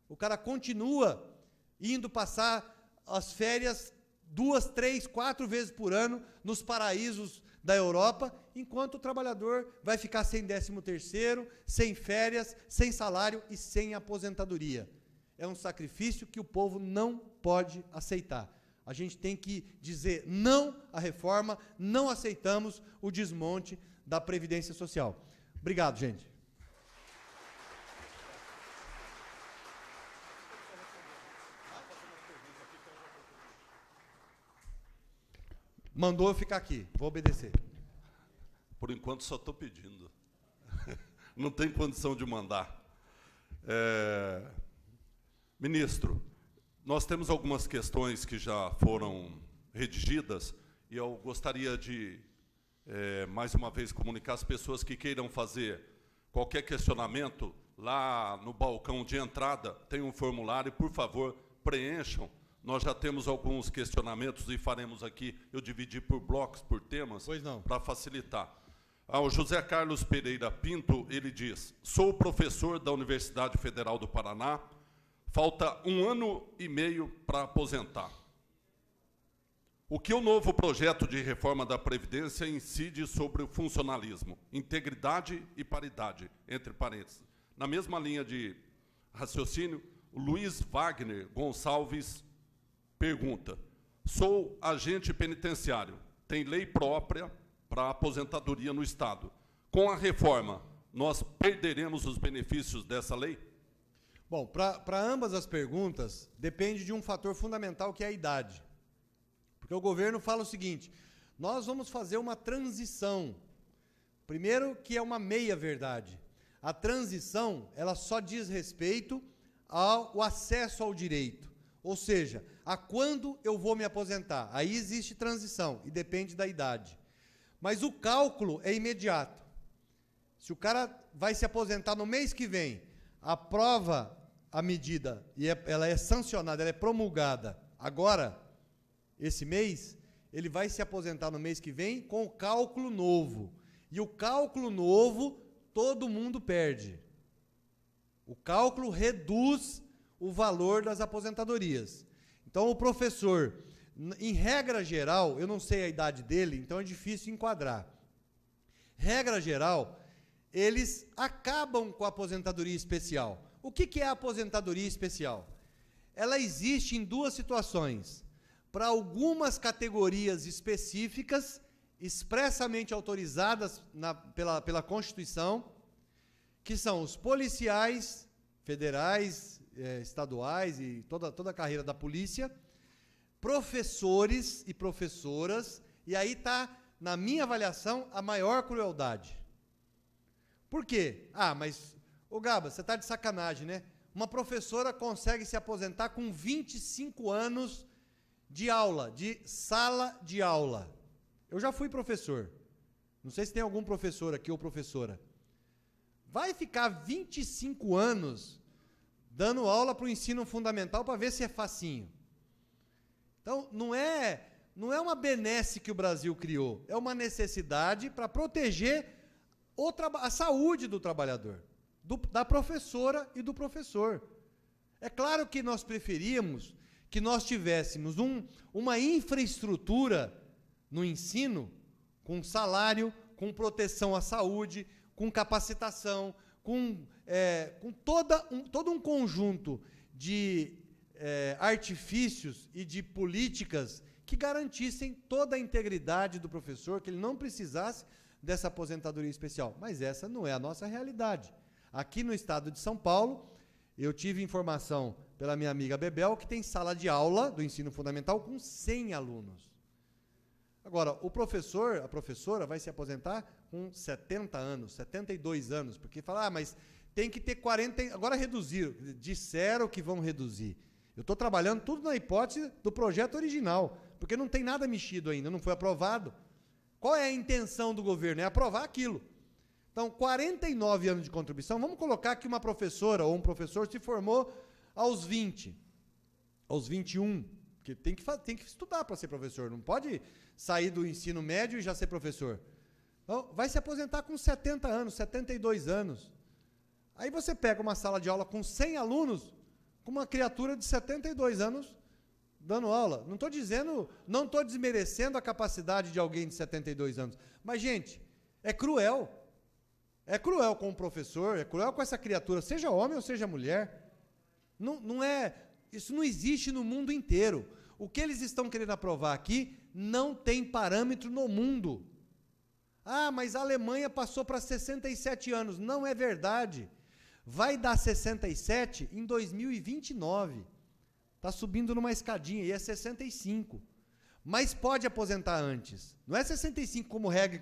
O cara continua indo passar as férias 2, 3, 4 vezes por ano nos paraísos da Europa, enquanto o trabalhador vai ficar sem 13º, sem férias, sem salário e sem aposentadoria. É um sacrifício que o povo não pode aceitar. A gente tem que dizer não à reforma, não aceitamos o desmonte da Previdência Social. Obrigado, gente. Mandou eu ficar aqui, vou obedecer. Por enquanto, só estou pedindo. Não tem condição de mandar. Ministro, nós temos algumas questões que já foram redigidas e eu gostaria de, mais uma vez, comunicar às pessoas que queiram fazer qualquer questionamento. Lá no balcão de entrada tem um formulário, por favor, preencham. Nós já temos alguns questionamentos e faremos aqui, eu dividi por blocos, por temas, para facilitar. O José Carlos Pereira Pinto, ele diz: sou professor da Universidade Federal do Paraná, falta 1 ano e meio para aposentar. O que o novo projeto de reforma da Previdência incide sobre o funcionalismo, integridade e paridade, entre parênteses? Na mesma linha de raciocínio, o Luiz Wagner Gonçalves pergunta: sou agente penitenciário, tem lei própria para aposentadoria no Estado. Com a reforma, nós perderemos os benefícios dessa lei? Bom, para ambas as perguntas, depende de um fator fundamental, que é a idade. Porque o governo fala o seguinte: nós vamos fazer uma transição. Primeiro, que é uma meia-verdade. A transição, ela só diz respeito ao acesso ao direito. Ou seja, a quando eu vou me aposentar. Aí existe transição, e depende da idade. Mas o cálculo é imediato. Se o cara vai se aposentar no mês que vem, aprova a medida, e ela é sancionada, ela é promulgada agora, esse mês, ele vai se aposentar no mês que vem com o cálculo novo. E o cálculo novo, todo mundo perde. O cálculo reduz o valor das aposentadorias. Então, o professor, em regra geral, eu não sei a idade dele, então é difícil enquadrar. Regra geral, eles acabam com a aposentadoria especial. O que é a aposentadoria especial? Ela existe em 2 situações. Para algumas categorias específicas, expressamente autorizadas pela Constituição, que são os policiais federais, estaduais e toda a carreira da polícia, professores e professoras, e aí está, na minha avaliação, a maior crueldade. Por quê? Ah, mas, ô Gaba, você está de sacanagem, né? Uma professora consegue se aposentar com 25 anos de aula, de sala de aula. Eu já fui professor. Não sei se tem algum professor aqui ou professora. Vai ficar 25 anos dando aula para o ensino fundamental para ver se é facinho. Então, não é uma benesse que o Brasil criou, é uma necessidade para proteger a saúde do trabalhador, da professora e do professor. É claro que nós preferíamos que nós tivéssemos uma infraestrutura no ensino, com salário, com proteção à saúde, com capacitação, com todo um conjunto de artifícios e de políticas que garantissem toda a integridade do professor, que ele não precisasse dessa aposentadoria especial. Mas essa não é a nossa realidade. Aqui no estado de São Paulo, eu tive informação pela minha amiga Bebel, que tem sala de aula do ensino fundamental com 100 alunos. Agora, o professor, a professora vai se aposentar com 70 anos, 72 anos, porque fala, mas tem que ter 40, agora reduziram, disseram que vão reduzir. Eu estou trabalhando tudo na hipótese do projeto original, porque não tem nada mexido ainda, não foi aprovado. Qual é a intenção do governo? É aprovar aquilo. Então, 49 anos de contribuição, vamos colocar que uma professora ou um professor se formou aos 20, aos 21, porque tem que estudar para ser professor, não pode sair do ensino médio e já ser professor. Então, vai se aposentar com 70 anos, 72 anos. Aí você pega uma sala de aula com 100 alunos, com uma criatura de 72 anos dando aula. Não estou dizendo, não estou desmerecendo a capacidade de alguém de 72 anos, mas, gente, é cruel. É cruel com o professor, é cruel com essa criatura, seja homem ou seja mulher. Não é, isso não existe no mundo inteiro. O que eles estão querendo aprovar aqui não tem parâmetro no mundo. Ah, mas a Alemanha passou para 67 anos. Não é verdade. Vai dar 67 em 2029. Está subindo numa escadinha, e é 65. Mas pode aposentar antes. Não é 65 como regra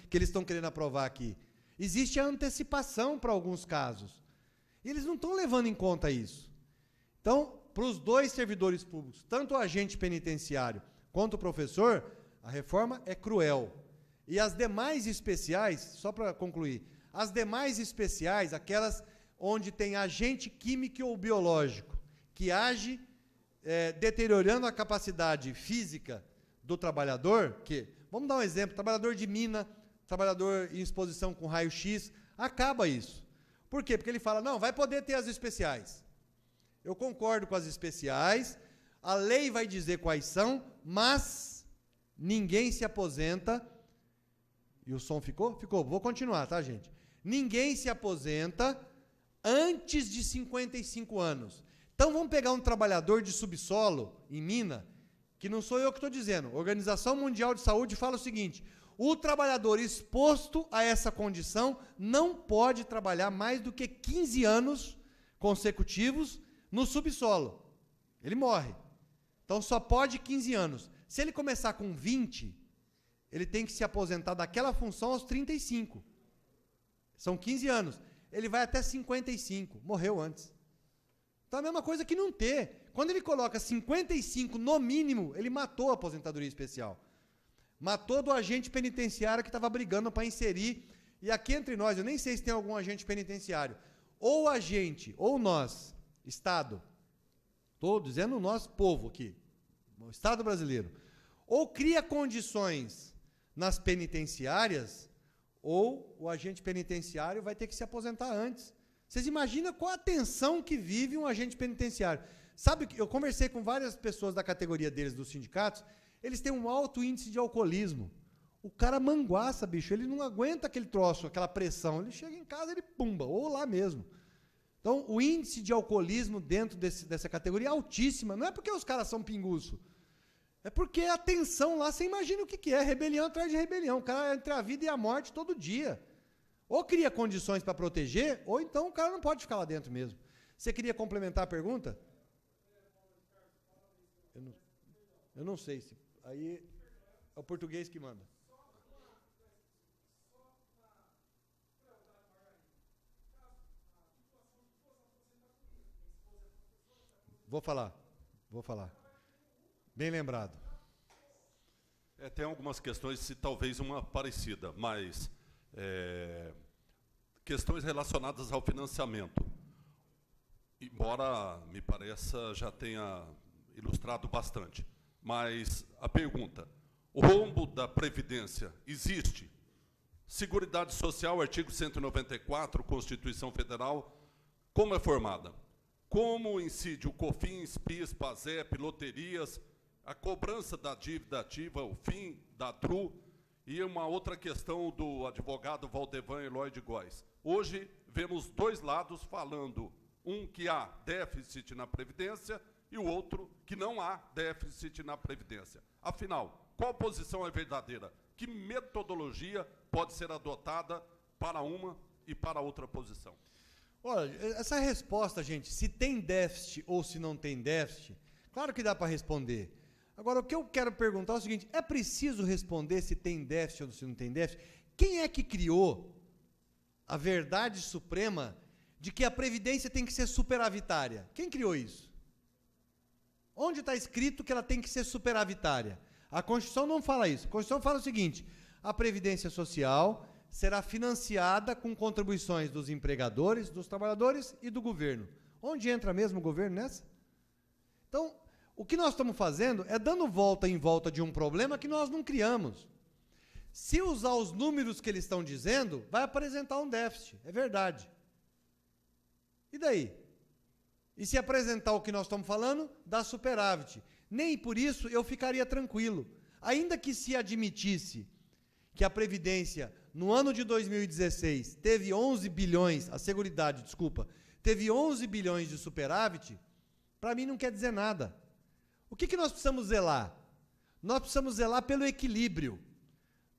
que eles estão querendo aprovar aqui. Existe a antecipação para alguns casos. E eles não estão levando em conta isso. Então, para os dois servidores públicos, tanto o agente penitenciário quanto o professor, a reforma é cruel. E as demais especiais, só para concluir, as demais especiais, aquelas onde tem agente químico ou biológico, que age deteriorando a capacidade física do trabalhador, que, vamos dar um exemplo, trabalhador de mina, trabalhador em exposição com raio-x, acaba isso. Por quê? Porque ele fala, não, vai poder ter as especiais. Eu concordo com as especiais, a lei vai dizer quais são, mas ninguém se aposenta. E o som ficou? Ficou. Vou continuar, tá, gente? Ninguém se aposenta antes de 55 anos. Então, vamos pegar um trabalhador de subsolo, em mina, que não sou eu que estou dizendo. A Organização Mundial de Saúde fala o seguinte, o trabalhador exposto a essa condição não pode trabalhar mais do que 15 anos consecutivos no subsolo. Ele morre. Então, só pode 15 anos. Se ele começar com 20, ele tem que se aposentar daquela função aos 35. São 15 anos. Ele vai até 55. Morreu antes. Então, a mesma coisa que não ter. Quando ele coloca 55 no mínimo, ele matou a aposentadoria especial. Matou do agente penitenciário que estava brigando para inserir. E aqui entre nós, eu nem sei se tem algum agente penitenciário. Ou a gente, ou nós, Estado, estou dizendo o nosso povo aqui, o Estado brasileiro, ou cria condições nas penitenciárias, ou o agente penitenciário vai ter que se aposentar antes. Vocês imaginam qual a tensão que vive um agente penitenciário? Sabe, eu conversei com várias pessoas da categoria deles, dos sindicatos, eles têm um alto índice de alcoolismo. O cara manguaça, bicho, ele não aguenta aquele troço, aquela pressão. Ele chega em casa, ele pumba, ou lá mesmo. Então, o índice de alcoolismo dentro dessa categoria é altíssima. Não é porque os caras são pinguço. É porque a tensão lá, você imagina o que é, rebelião atrás de rebelião. O cara é entre a vida e a morte todo dia. Ou cria condições para proteger, ou então o cara não pode ficar lá dentro mesmo. Você queria complementar a pergunta? Eu não sei se... Aí é o português que manda. Vou falar. Bem lembrado. Tem algumas questões, se talvez uma parecida, mas questões relacionadas ao financiamento. Embora, me pareça, já tenha ilustrado bastante. Mas a pergunta, o rombo da Previdência existe? Seguridade Social, artigo 194, Constituição Federal, como é formada? Como incide o COFINS, PIS, PASEP, loterias, a cobrança da dívida ativa, o fim da TRU, e uma outra questão do advogado Valdevan Eloy de Góes. Hoje, vemos dois lados falando, um que há déficit na Previdência e o outro que não há déficit na Previdência. Afinal, qual posição é verdadeira? Que metodologia pode ser adotada para uma e para outra posição? Olha, essa resposta, gente, se tem déficit ou se não tem déficit, claro que dá para responder. Agora, o que eu quero perguntar é o seguinte, é preciso responder se tem déficit ou se não tem déficit? Quem é que criou a verdade suprema de que a Previdência tem que ser superavitária? Quem criou isso? Onde está escrito que ela tem que ser superavitária? A Constituição não fala isso. A Constituição fala o seguinte, a Previdência Social será financiada com contribuições dos empregadores, dos trabalhadores e do governo. Onde entra mesmo o governo nessa? Então, o que nós estamos fazendo é dando volta em volta de um problema que nós não criamos. Se usar os números que eles estão dizendo, vai apresentar um déficit, é verdade. E daí? E se apresentar o que nós estamos falando, dá superávit. Nem por isso eu ficaria tranquilo. Ainda que se admitisse que a Previdência, no ano de 2016, teve 11 bilhões, a Seguridade, desculpa, teve 11 bilhões de superávit, para mim não quer dizer nada. O que nós precisamos zelar? Nós precisamos zelar pelo equilíbrio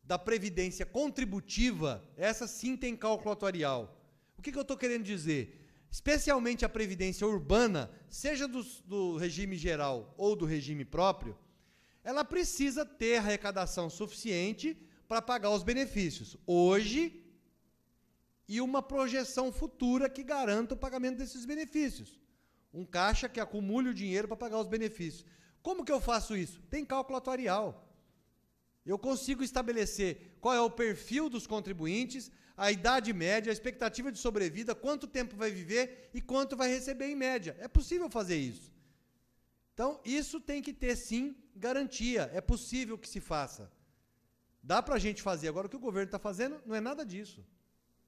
da Previdência contributiva, essa sim tem cálculo atuarial. O que eu estou querendo dizer? Especialmente a Previdência urbana, seja do regime geral ou do regime próprio, ela precisa ter arrecadação suficiente para pagar os benefícios, hoje, e uma projeção futura que garanta o pagamento desses benefícios. Um caixa que acumule o dinheiro para pagar os benefícios. Como que eu faço isso? Tem cálculo atuarial. Eu consigo estabelecer qual é o perfil dos contribuintes, a idade média, a expectativa de sobrevida, quanto tempo vai viver e quanto vai receber em média. É possível fazer isso. Então, isso tem que ter, sim, garantia. É possível que se faça. Dá para a gente fazer. Agora, o que o governo está fazendo não é nada disso.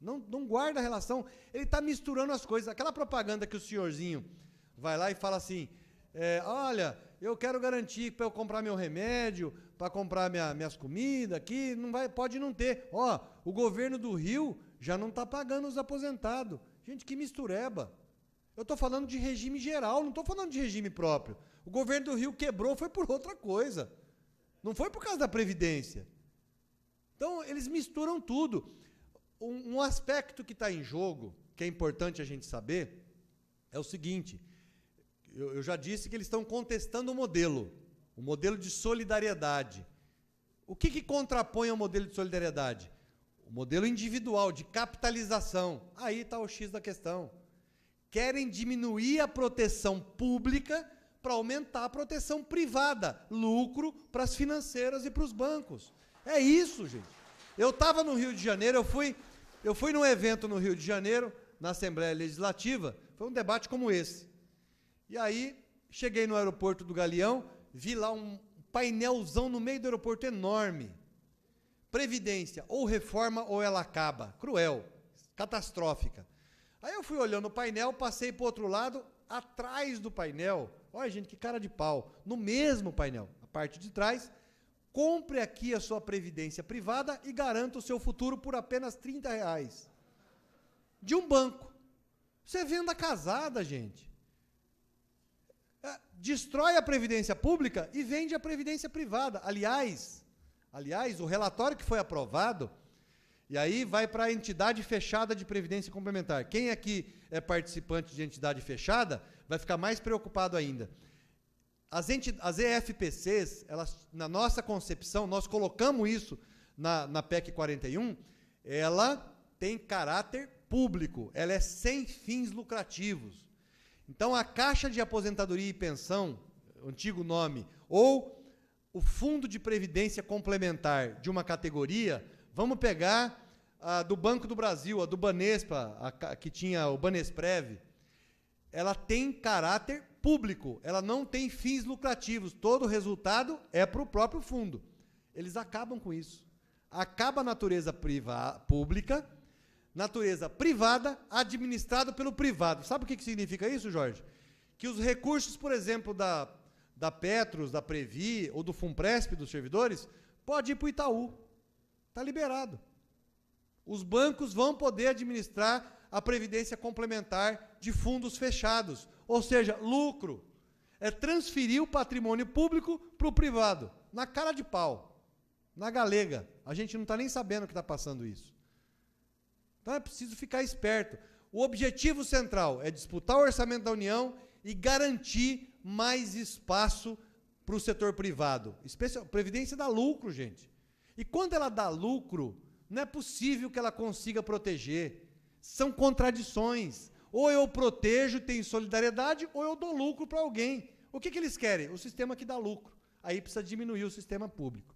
Não guarda a relação. Ele está misturando as coisas. Aquela propaganda que o senhorzinho vai lá e fala assim, olha, eu quero garantir para eu comprar meu remédio, para comprar minhas comidas aqui, pode não ter. O governo do Rio já não está pagando os aposentados. Gente, que mistureba. Eu estou falando de regime geral, não estou falando de regime próprio. O governo do Rio quebrou, foi por outra coisa. Não foi por causa da Previdência. Então, eles misturam tudo. Um aspecto que está em jogo, que é importante a gente saber, é o seguinte, eu já disse que eles estão contestando o modelo de solidariedade. O que contrapõe ao modelo de solidariedade? O modelo individual, de capitalização. Aí está o X da questão. Querem diminuir a proteção pública para aumentar a proteção privada, lucro para as financeiras e para os bancos. É isso, gente. Eu estava no Rio de Janeiro, eu fui num evento no Rio de Janeiro, na Assembleia Legislativa, foi um debate como esse. E aí, cheguei no aeroporto do Galeão, vi lá um painelzão no meio do aeroporto enorme. Previdência, ou reforma ou ela acaba. Cruel, catastrófica. Aí eu fui olhando o painel, passei para o outro lado, atrás do painel, olha gente, que cara de pau, no mesmo painel, a parte de trás, compre aqui a sua previdência privada e garanta o seu futuro por apenas R$30. De um banco. Você é venda casada, gente. Destrói a previdência pública e vende a previdência privada. Aliás, o relatório que foi aprovado, e aí vai para a entidade fechada de previdência complementar. Quem aqui é participante de entidade fechada vai ficar mais preocupado ainda. As EFPCs, elas, na nossa concepção, nós colocamos isso na PEC 41, ela tem caráter público, ela é sem fins lucrativos. Então, a Caixa de Aposentadoria e Pensão, antigo nome, ou o Fundo de Previdência Complementar de uma categoria, vamos pegar a do Banco do Brasil, a do Banespa, que tinha o Banesprev, ela tem caráter público, ela não tem fins lucrativos, todo o resultado é para o próprio fundo. Eles acabam com isso. Acaba a natureza pública, natureza privada, administrado pelo privado. Sabe o que significa isso, Jorge? Que os recursos, por exemplo, da Petros, da Previ, ou do Funpresp, dos servidores, pode ir para o Itaú. Está liberado. Os bancos vão poder administrar a previdência complementar de fundos fechados, ou seja, lucro. É transferir o patrimônio público para o privado, na cara de pau, na galega. A gente não está nem sabendo que está passando isso. Então é preciso ficar esperto. O objetivo central é disputar o orçamento da União e garantir mais espaço para o setor privado. Previdência dá lucro, gente. E quando ela dá lucro, não é possível que ela consiga proteger. São contradições. Ou eu protejo, tenho solidariedade, ou eu dou lucro para alguém. O que eles querem? O sistema que dá lucro. Aí precisa diminuir o sistema público.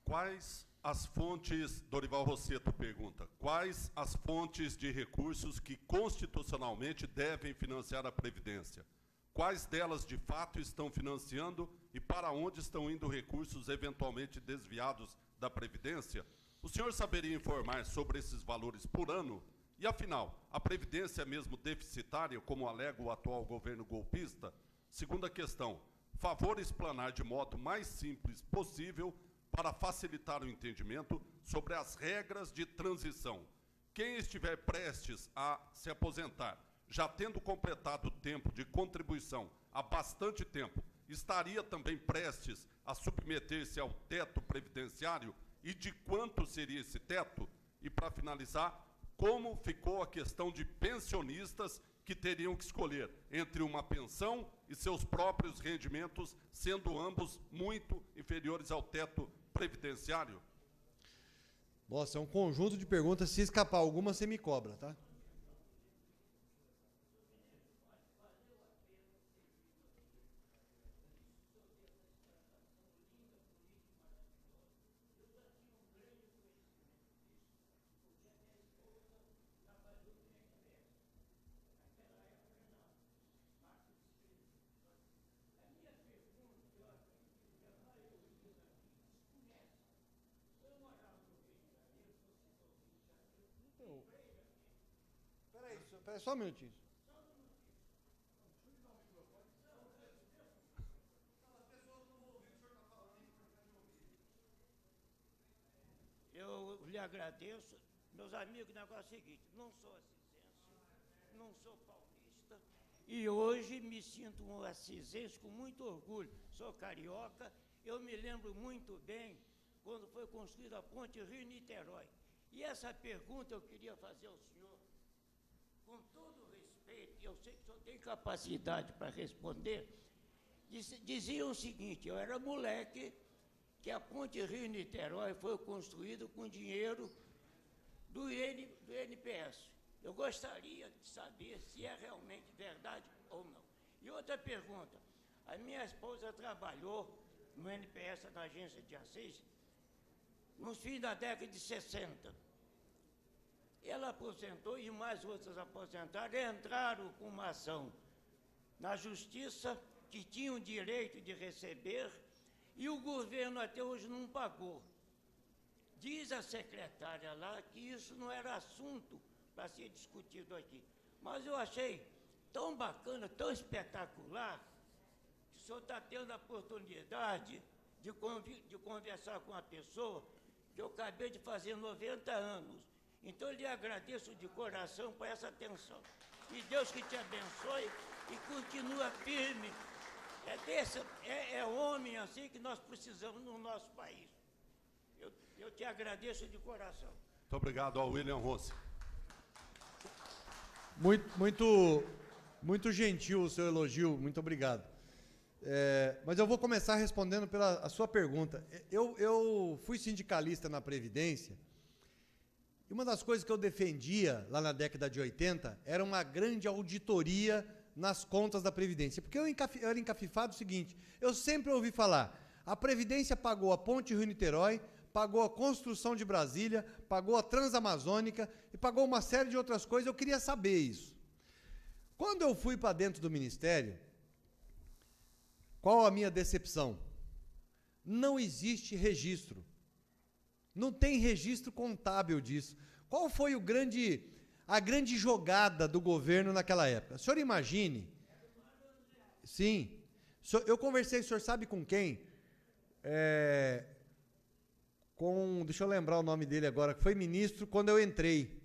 Quais as fontes, Dorival Rosseto pergunta, quais as fontes de recursos que constitucionalmente devem financiar a Previdência? Quais delas, de fato, estão financiando e para onde estão indo recursos eventualmente desviados da Previdência? O senhor saberia informar sobre esses valores por ano? E, afinal, a Previdência é mesmo deficitária, como alega o atual governo golpista? Segunda questão, favor explanar de modo mais simples possível para facilitar o entendimento sobre as regras de transição. Quem estiver prestes a se aposentar, já tendo completado o tempo de contribuição há bastante tempo, estaria também prestes a submeter-se ao teto previdenciário? E de quanto seria esse teto? E, para finalizar, como ficou a questão de pensionistas que teriam que escolher entre uma pensão e seus próprios rendimentos, sendo ambos muito inferiores ao teto previdenciário? Nossa, é um conjunto de perguntas. Se escapar alguma, você me cobra, tá? Espera só um minutinho. Eu lhe agradeço. Meus amigos, o negócio é o seguinte, não sou assisense, não sou paulista, e hoje me sinto um assisense com muito orgulho. Sou carioca, eu me lembro muito bem quando foi construída a ponte Rio-Niterói. E essa pergunta eu queria fazer ao senhor, com todo respeito, eu sei que o senhor tem capacidade para responder. Diziam o seguinte, eu era moleque, que a ponte Rio-Niterói foi construída com dinheiro do INPS. Eu gostaria de saber se é realmente verdade ou não. E outra pergunta, a minha esposa trabalhou no INPS da agência de Assis, nos fins da década de 60. Ela aposentou e mais outras aposentadas entraram com uma ação na justiça que tinham direito de receber e o governo até hoje não pagou. Diz a secretária lá que isso não era assunto para ser discutido aqui. Mas eu achei tão bacana, tão espetacular, que o senhor está tendo a oportunidade de conversar com a pessoa que eu acabei de fazer 90 anos. Então, eu lhe agradeço de coração por essa atenção. E Deus que te abençoe e continua firme. É homem assim que nós precisamos no nosso país. Eu te agradeço de coração. Muito obrigado ao William Rossi. Muito gentil o seu elogio, muito obrigado. Mas eu vou começar respondendo pela sua pergunta. Eu fui sindicalista na Previdência, e uma das coisas que eu defendia lá na década de 80 era uma grande auditoria nas contas da Previdência. Porque eu era encafifado o seguinte, eu sempre ouvi falar, a Previdência pagou a ponte Rio-Niterói, pagou a construção de Brasília, pagou a Transamazônica e pagou uma série de outras coisas, eu queria saber isso. Quando eu fui para dentro do Ministério, qual a minha decepção? Não existe registro. Não tem registro contábil disso. Qual foi a grande jogada do governo naquela época? O senhor imagine... Sim. Eu conversei, o senhor sabe com quem? Deixa eu lembrar o nome dele agora, que foi ministro quando eu entrei.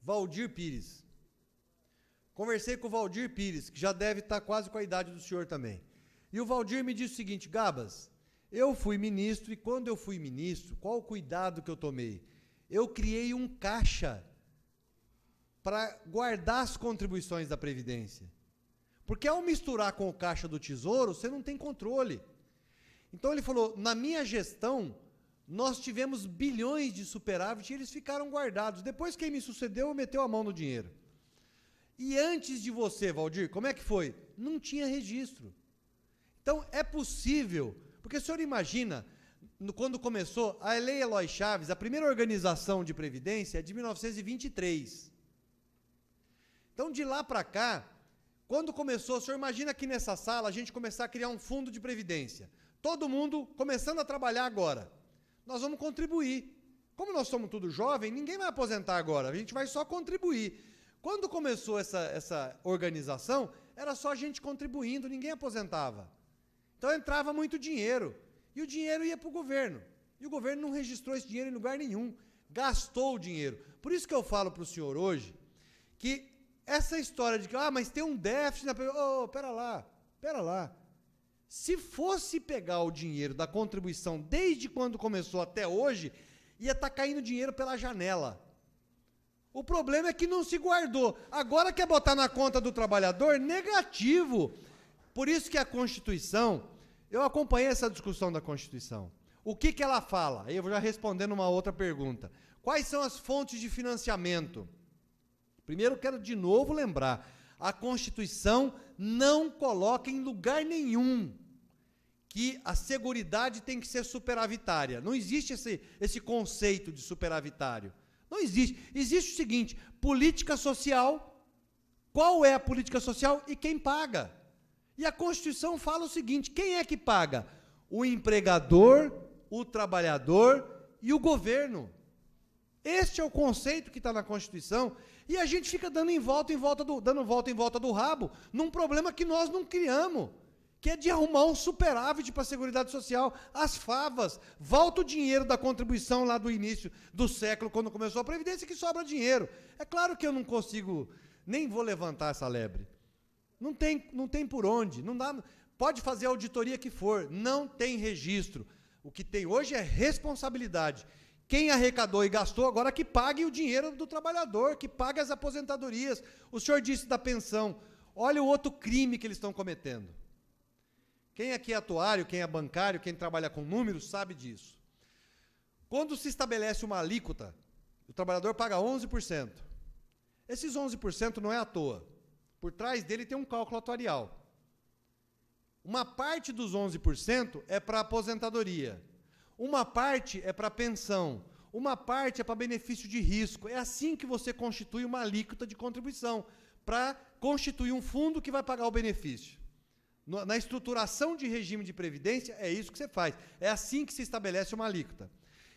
Valdir Pires. Conversei com o Valdir Pires, que já deve estar quase com a idade do senhor também. E o Valdir me disse o seguinte, Gabas, eu fui ministro, e quando eu fui ministro, qual o cuidado que eu tomei? Eu criei um caixa para guardar as contribuições da Previdência. Porque ao misturar com o caixa do Tesouro, você não tem controle. Então ele falou, na minha gestão, nós tivemos bilhões de superávit e eles ficaram guardados. Depois quem me sucedeu meteu a mão no dinheiro. E antes de você, Valdir, como é que foi? Não tinha registro. Então é possível, porque o senhor imagina, quando começou, a Lei Eloy Chaves, a primeira organização de previdência é de 1923. Então de lá para cá, quando começou, o senhor imagina aqui nessa sala a gente começar a criar um fundo de previdência. Todo mundo começando a trabalhar agora. Nós vamos contribuir. Como nós somos tudo jovem, ninguém vai aposentar agora, a gente vai só contribuir. Quando começou essa organização, era só a gente contribuindo, ninguém aposentava. Então entrava muito dinheiro, e o dinheiro ia para o governo. E o governo não registrou esse dinheiro em lugar nenhum, gastou o dinheiro. Por isso que eu falo para o senhor hoje, que essa história de que, mas tem um déficit, pera lá. Se fosse pegar o dinheiro da contribuição desde quando começou até hoje, ia estar caindo dinheiro pela janela. O problema é que não se guardou. Agora quer botar na conta do trabalhador? Negativo. Por isso que a Constituição, eu acompanhei essa discussão da Constituição. O que ela fala? Aí eu vou já respondendo uma outra pergunta. Quais são as fontes de financiamento? Primeiro, quero de novo lembrar, a Constituição não coloca em lugar nenhum que a seguridade tem que ser superavitária. Não existe esse conceito de superavitário. Não existe. Existe o seguinte, política social, qual é a política social e quem paga? E a Constituição fala o seguinte, quem é que paga? O empregador, o trabalhador e o governo. Este é o conceito que está na Constituição, e a gente fica dando volta em volta do rabo, num problema que nós não criamos, que é de arrumar um superávit para a Seguridade Social, as favas, volta o dinheiro da contribuição lá do início do século, quando começou a Previdência, que sobra dinheiro. É claro que eu não consigo, nem vou levantar essa lebre. Não tem por onde, não dá, pode fazer a auditoria que for, não tem registro. O que tem hoje é responsabilidade. Quem arrecadou e gastou, agora que pague o dinheiro do trabalhador, que pague as aposentadorias. O senhor disse da pensão. Olha o outro crime que eles estão cometendo. Quem aqui é atuário, quem é bancário, quem trabalha com números, sabe disso. Quando se estabelece uma alíquota, o trabalhador paga 11%. Esses 11% não é à toa. Por trás dele tem um cálculo atuarial. Uma parte dos 11% é para aposentadoria. Uma parte é para pensão, uma parte é para benefício de risco. É assim que você constitui uma alíquota de contribuição, para constituir um fundo que vai pagar o benefício. Na estruturação de regime de previdência, é isso que você faz. É assim que se estabelece uma alíquota.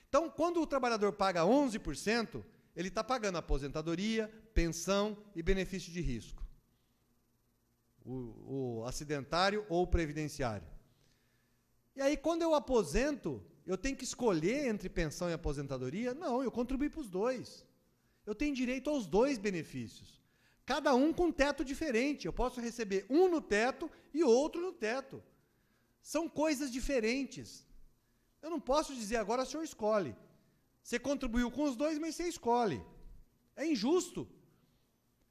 Então, quando o trabalhador paga 11%, ele está pagando aposentadoria, pensão e benefício de risco. O acidentário ou o previdenciário. E aí, quando eu aposento, eu tenho que escolher entre pensão e aposentadoria? Não, eu contribuí para os dois. Eu tenho direito aos dois benefícios. Cada um com teto diferente. Eu posso receber um no teto e outro no teto. São coisas diferentes. Eu não posso dizer agora, o senhor escolhe. Você contribuiu com os dois, mas você escolhe. É injusto.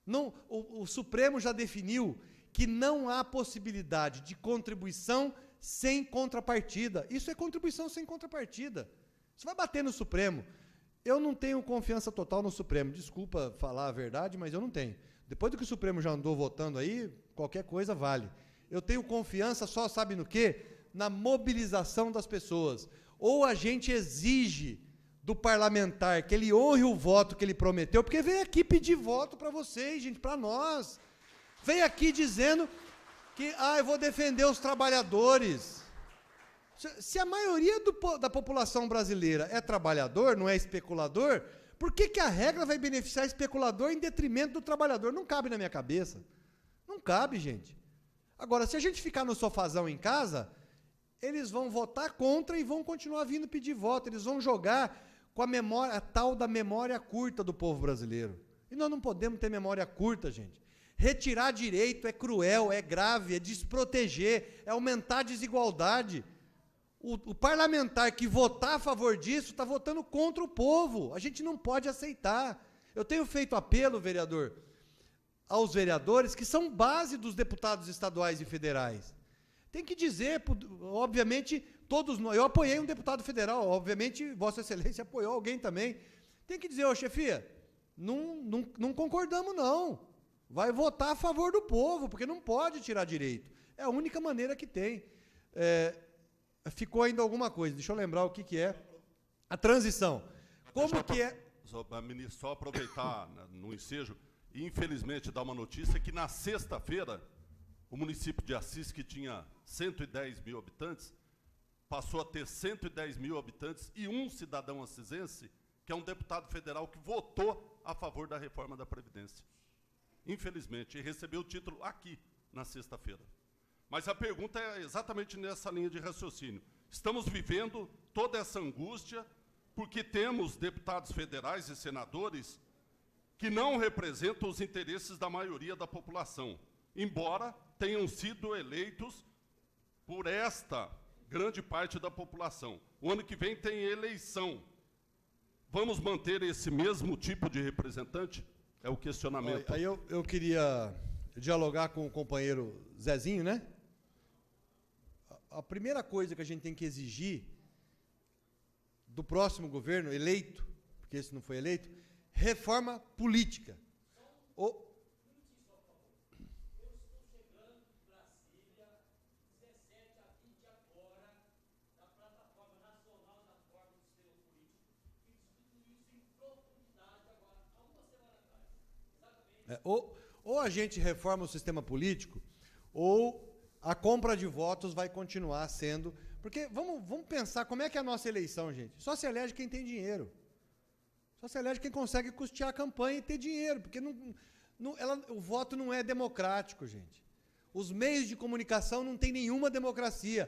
Não, o Supremo já definiu que não há possibilidade de contribuição sem contrapartida. Isso é contribuição sem contrapartida. Você vai bater no Supremo. Eu não tenho confiança total no Supremo. Desculpa falar a verdade, mas eu não tenho. Depois do que o Supremo já andou votando aí, qualquer coisa vale. Eu tenho confiança só, sabe no quê? Na mobilização das pessoas. Ou a gente exige do parlamentar que ele honre o voto que ele prometeu, porque veio aqui pedir voto para vocês, gente, para nós. Veio aqui dizendo que, eu vou defender os trabalhadores. Se a maioria da população brasileira é trabalhador, não é especulador, por que a regra vai beneficiar especulador em detrimento do trabalhador? Não cabe na minha cabeça. Não cabe, gente. Agora, se a gente ficar no sofazão em casa, eles vão votar contra e vão continuar vindo pedir voto. Eles vão jogar com a tal da memória curta do povo brasileiro. E nós não podemos ter memória curta, gente. Retirar direito é cruel, é grave, é desproteger, é aumentar a desigualdade. O parlamentar que votar a favor disso está votando contra o povo. A gente não pode aceitar. Eu tenho feito apelo, vereador, aos vereadores que são base dos deputados estaduais e federais. Tem que dizer, obviamente, todos nós, eu apoiei um deputado federal, obviamente, Vossa Excelência apoiou alguém também. Tem que dizer, ô chefia, não concordamos não. Vai votar a favor do povo, porque não pode tirar direito. É a única maneira que tem. Ficou ainda alguma coisa, deixa eu lembrar o que é. A transição. Como que é... Só aproveitar no ensejo, e infelizmente dar uma notícia que na sexta-feira, o município de Assis, que tinha 110 mil habitantes, passou a ter 110 mil habitantes e um cidadão assisense, que é um deputado federal que votou a favor da reforma da Previdência. Infelizmente, e recebeu o título aqui, na sexta-feira. Mas a pergunta é exatamente nessa linha de raciocínio. Estamos vivendo toda essa angústia porque temos deputados federais e senadores que não representam os interesses da maioria da população, embora tenham sido eleitos por esta grande parte da população. O ano que vem tem eleição. Vamos manter esse mesmo tipo de representante? É o questionamento. Aí eu queria dialogar com o companheiro Zezinho, né? A primeira coisa que a gente tem que exigir do próximo governo eleito, porque esse não foi eleito, reforma política. Ou a gente reforma o sistema político, ou a compra de votos vai continuar sendo... Porque vamos pensar como é que é a nossa eleição, gente. Só se elege quem tem dinheiro. Só se elege quem consegue custear a campanha e ter dinheiro, porque o voto não é democrático, gente. Os meios de comunicação não têm nenhuma democracia.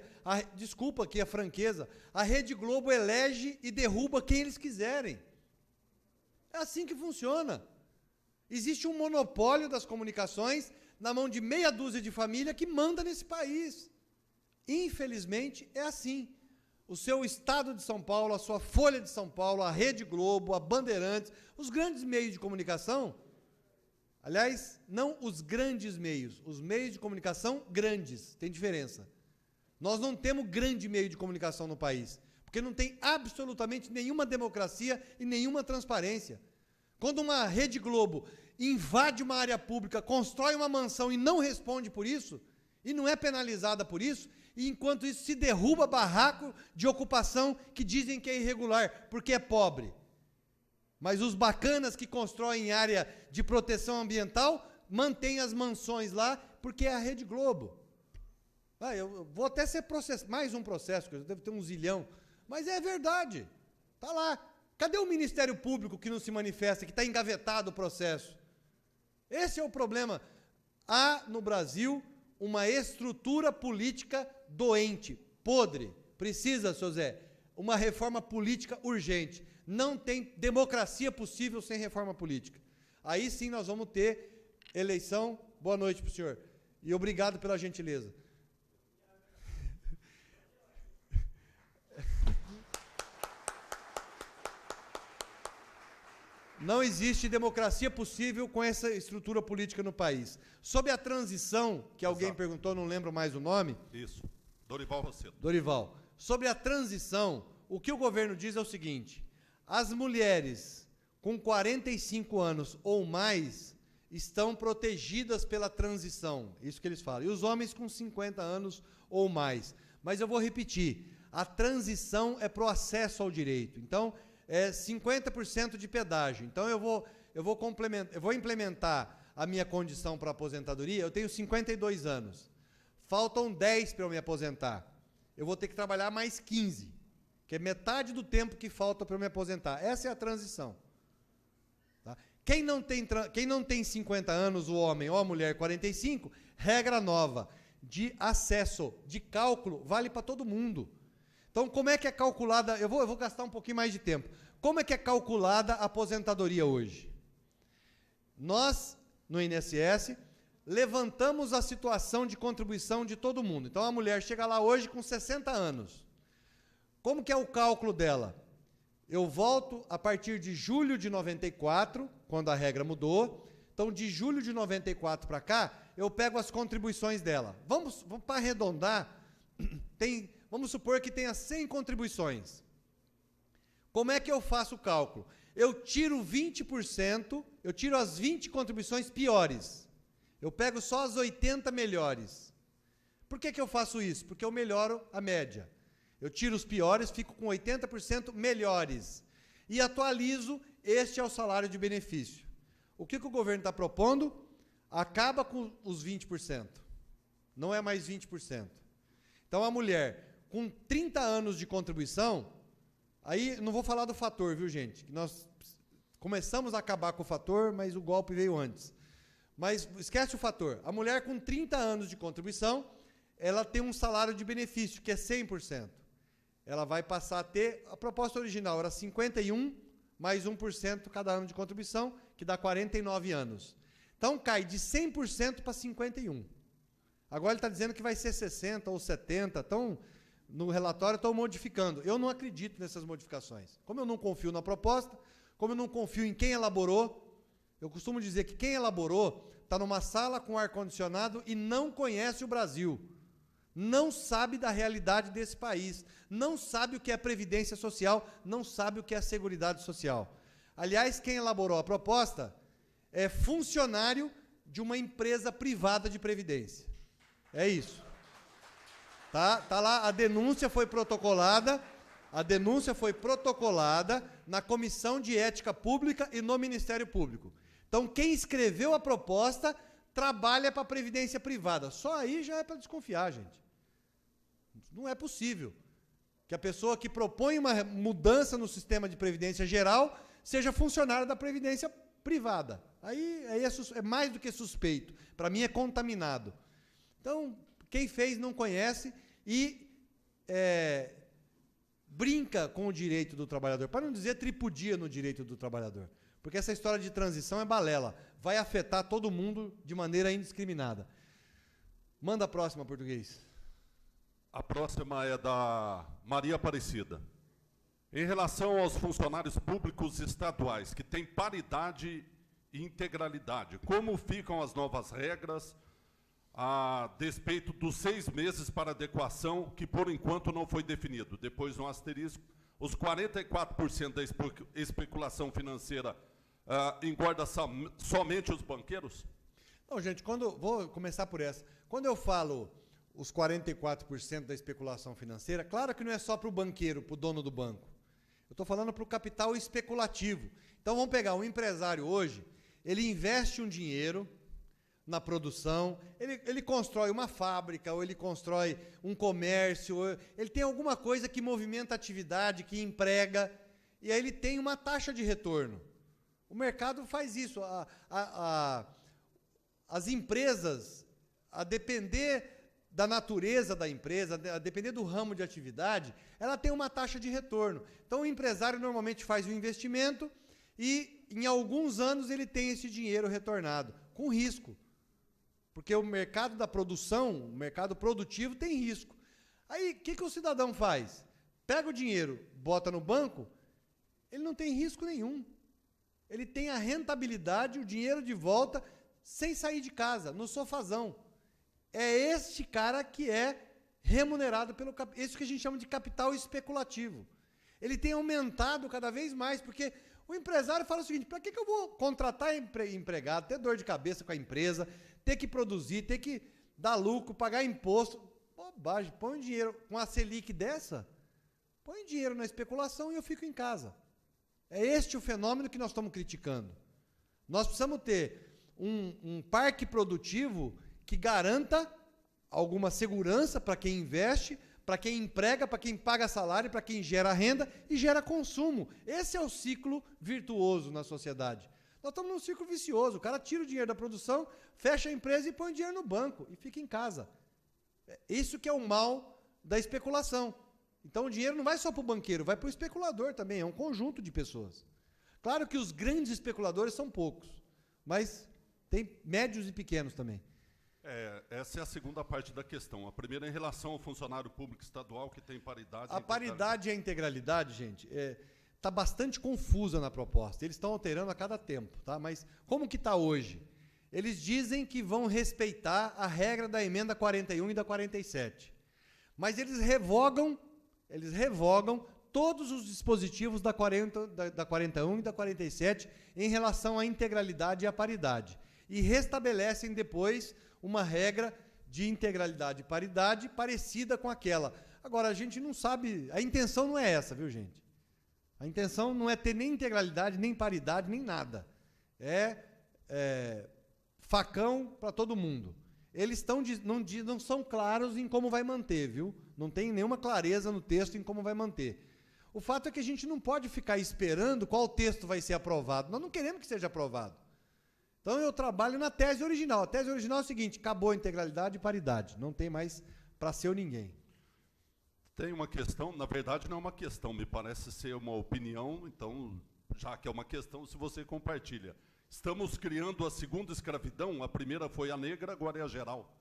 Desculpa aqui a franqueza, a Rede Globo elege e derruba quem eles quiserem. É assim que funciona. Existe um monopólio das comunicações na mão de meia dúzia de família que manda nesse país. Infelizmente, é assim. O seu Estado de São Paulo, a sua Folha de São Paulo, a Rede Globo, a Bandeirantes, os grandes meios de comunicação, aliás, não os grandes meios, os meios de comunicação grandes, tem diferença. Nós não temos grande meio de comunicação no país, porque não tem absolutamente nenhuma democracia e nenhuma transparência. Quando uma Rede Globo invade uma área pública, constrói uma mansão e não responde por isso, e não é penalizada por isso, e enquanto isso se derruba barraco de ocupação que dizem que é irregular, porque é pobre. Mas os bacanas que constroem área de proteção ambiental mantêm as mansões lá, porque é a Rede Globo. Eu vou até ser processado, mais um processo, que eu devo ter um zilhão, mas é verdade, está lá. Cadê o Ministério Público que não se manifesta, que está engavetado o processo? Esse é o problema. Há no Brasil uma estrutura política doente, podre. Precisa, seu Zé, uma reforma política urgente. Não tem democracia possível sem reforma política. Aí sim nós vamos ter eleição. Boa noite para o senhor. E obrigado pela gentileza. Não existe democracia possível com essa estrutura política no país. Sobre a transição, que alguém perguntou, não lembro mais o nome. Isso, Dorival Rosseto. Dorival. Sobre a transição, o que o governo diz é o seguinte: as mulheres com 45 anos ou mais estão protegidas pela transição, isso que eles falam. E os homens com 50 anos ou mais. Mas eu vou repetir, a transição é para o acesso ao direito. Então, é 50% de pedágio. Então, eu vou implementar a minha condição para aposentadoria. Eu tenho 52 anos. Faltam 10 para eu me aposentar. Eu vou ter que trabalhar mais 15, que é metade do tempo que falta para eu me aposentar. Essa é a transição. Tá? Quem não tem 50 anos, o homem ou a mulher 45, regra nova de acesso, de cálculo, vale para todo mundo. Então, como é que é calculada... Eu vou gastar um pouquinho mais de tempo. Como é que é calculada a aposentadoria hoje? Nós, no INSS, levantamos a situação de contribuição de todo mundo. Então, a mulher chega lá hoje com 60 anos. Como que é o cálculo dela? Eu volto a partir de julho de 94, quando a regra mudou. Então, de julho de 94 para cá, eu pego as contribuições dela. Vamos para arredondar, vamos supor que tenha 100 contribuições. Como é que eu faço o cálculo? Eu tiro 20%, eu tiro as 20 contribuições piores. Eu pego só as 80 melhores. Por que eu faço isso? Porque eu melhoro a média. Eu tiro os piores, fico com 80% melhores. E atualizo, este é o salário de benefício. O que o governo está propondo? Acaba com os 20%. Não é mais 20%. Então, a mulher com 30 anos de contribuição, aí não vou falar do fator, viu, gente? Nós começamos a acabar com o fator, mas o golpe veio antes. Mas esquece o fator. A mulher com 30 anos de contribuição, ela tem um salário de benefício, que é 100%. Ela vai passar a ter, a proposta original era 51, mais 1% cada ano de contribuição, que dá 49 anos. Então, cai de 100% para 51%. Agora ele está dizendo que vai ser 60% ou 70%, então, no relatório estão modificando. Eu não acredito nessas modificações. Como eu não confio na proposta, como eu não confio em quem elaborou, eu costumo dizer que quem elaborou está numa sala com ar-condicionado e não conhece o Brasil. Não sabe da realidade desse país, não sabe o que é previdência social, não sabe o que é seguridade social. Aliás, quem elaborou a proposta é funcionário de uma empresa privada de previdência. É isso. Tá lá, a denúncia foi protocolada na Comissão de Ética Pública e no Ministério Público. Então, quem escreveu a proposta trabalha para a previdência privada. Só aí já é para desconfiar, gente. Não é possível que a pessoa que propõe uma mudança no sistema de previdência geral seja funcionário da previdência privada. Aí é mais do que suspeito. Para mim é contaminado. Então, quem fez não conhece e brinca com o direito do trabalhador, para não dizer tripudia no direito do trabalhador. Porque essa história de transição é balela. Vai afetar todo mundo de maneira indiscriminada. Manda a próxima, português. A próxima é da Maria Aparecida. Em relação aos funcionários públicos estaduais, que têm paridade e integralidade, como ficam as novas regras a despeito dos 6 meses para adequação, que por enquanto não foi definido? Depois, no asterisco, os 44% da especulação financeira engorda somente os banqueiros? Não, gente, vou começar por essa. Quando eu falo os 44% da especulação financeira, claro que não é só para o banqueiro, para o dono do banco. Eu estou falando para o capital especulativo. Então, vamos pegar um empresário hoje, ele investe um dinheiro na produção, ele constrói uma fábrica, ou ele constrói um comércio, ou ele tem alguma coisa que movimenta a atividade, que emprega, e aí ele tem uma taxa de retorno. O mercado faz isso. As empresas, a depender da natureza da empresa, a depender do ramo de atividade, ela tem uma taxa de retorno. Então, o empresário normalmente faz um investimento e, em alguns anos, ele tem esse dinheiro retornado, com risco. Porque o mercado da produção, o mercado produtivo, tem risco. Aí, o que o cidadão faz? Pega o dinheiro, bota no banco, ele não tem risco nenhum. Ele tem a rentabilidade, o dinheiro de volta, sem sair de casa, no sofazão. É este cara que é remunerado pelo capital. Isso que a gente chama de capital especulativo. Ele tem aumentado cada vez mais, porque o empresário fala o seguinte: para que eu vou contratar empregado, ter dor de cabeça com a empresa, ter que produzir, ter que dar lucro, pagar imposto? Bobagem, põe dinheiro com a Selic dessa, põe dinheiro na especulação e eu fico em casa. É este o fenômeno que nós estamos criticando. Nós precisamos ter um parque produtivo que garanta alguma segurança para quem investe, para quem emprega, para quem paga salário, para quem gera renda e gera consumo. Esse é o ciclo virtuoso na sociedade. Nós estamos num ciclo vicioso. O cara tira o dinheiro da produção, fecha a empresa e põe o dinheiro no banco e fica em casa. Isso que é o mal da especulação. Então o dinheiro não vai só para o banqueiro, vai para o especulador também, é um conjunto de pessoas. Claro que os grandes especuladores são poucos, mas tem médios e pequenos também. Essa é a segunda parte da questão. A primeira é em relação ao funcionário público estadual que tem paridade. A paridade e a integralidade, gente, está bastante confusa na proposta. Eles estão alterando a cada tempo, tá? Mas como que está hoje? Eles dizem que vão respeitar a regra da emenda 41 e da 47. Mas eles revogam todos os dispositivos da 41 e da 47 em relação à integralidade e à paridade. E restabelecem depois uma regra de integralidade e paridade parecida com aquela. Agora, a gente não sabe, a intenção não é essa, viu, gente? A intenção não é ter nem integralidade, nem paridade, nem nada. Facão para todo mundo. Eles não são claros em como vai manter, viu? Não tem nenhuma clareza no texto em como vai manter. O fato é que a gente não pode ficar esperando qual texto vai ser aprovado. Nós não queremos que seja aprovado. Então, eu trabalho na tese original. A tese original é o seguinte: acabou a integralidade e paridade. Não tem mais para ser ninguém. Tem uma questão, na verdade não é uma questão, me parece ser uma opinião, então, já que é uma questão, se você compartilha. Estamos criando a segunda escravidão, a primeira foi a negra, agora é a geral.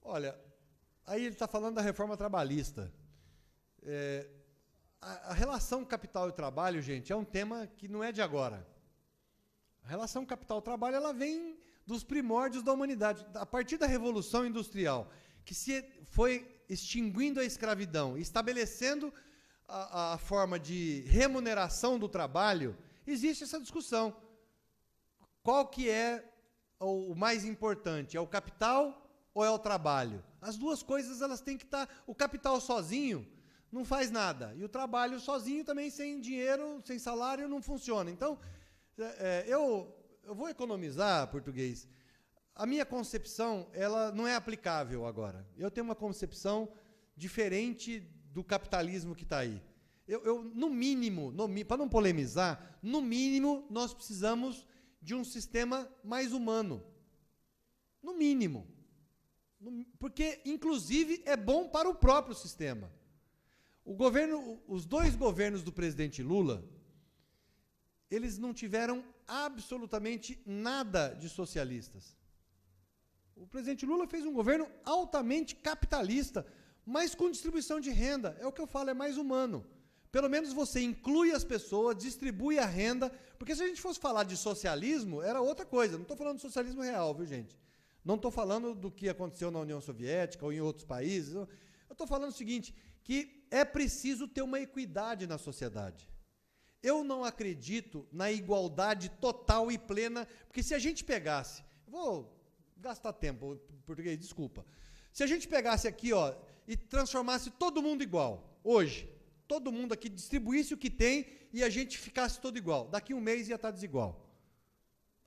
Olha, aí ele está falando da reforma trabalhista. A relação capital e trabalho, gente, é um tema que não é de agora. A relação capital-trabalho, ela vem dos primórdios da humanidade. A partir da Revolução Industrial, que se foi extinguindo a escravidão, estabelecendo a forma de remuneração do trabalho, existe essa discussão. Qual que é o mais importante? É o capital ou é o trabalho? As duas coisas, elas têm que estar... O capital sozinho não faz nada. E o trabalho sozinho também, sem dinheiro, sem salário, não funciona. Então, eu vou economizar, português. A minha concepção, ela não é aplicável agora. Eu tenho uma concepção diferente do capitalismo que está aí. No mínimo, para não polemizar, no mínimo, nós precisamos de um sistema mais humano. No mínimo. Porque, inclusive, é bom para o próprio sistema. Os dois governos do presidente Lula, eles não tiveram absolutamente nada de socialistas. O presidente Lula fez um governo altamente capitalista, mas com distribuição de renda. É o que eu falo, é mais humano. Pelo menos você inclui as pessoas, distribui a renda, porque se a gente fosse falar de socialismo, era outra coisa. Não estou falando de socialismo real, viu, gente? Não estou falando do que aconteceu na União Soviética ou em outros países. Eu estou falando o seguinte, que é preciso ter uma equidade na sociedade. Eu não acredito na igualdade total e plena, porque se a gente pegasse... Vou gastar tempo, português, desculpa. Se a gente pegasse aqui, e transformasse todo mundo igual, hoje, todo mundo aqui distribuísse o que tem e a gente ficasse todo igual, daqui um mês ia estar desigual.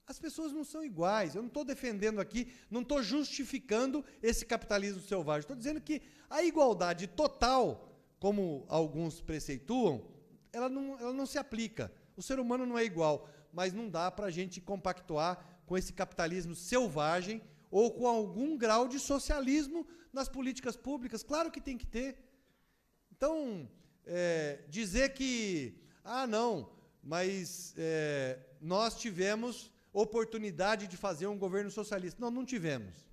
As pessoas não são iguais, eu não estou defendendo aqui, não estou justificando esse capitalismo selvagem, estou dizendo que a igualdade total, como alguns preceituam, ela não se aplica. O ser humano não é igual, mas não dá para a gente compactuar com esse capitalismo selvagem ou com algum grau de socialismo nas políticas públicas. Claro que tem que ter. Então, dizer que, não, mas nós tivemos oportunidade de fazer um governo socialista. Não tivemos.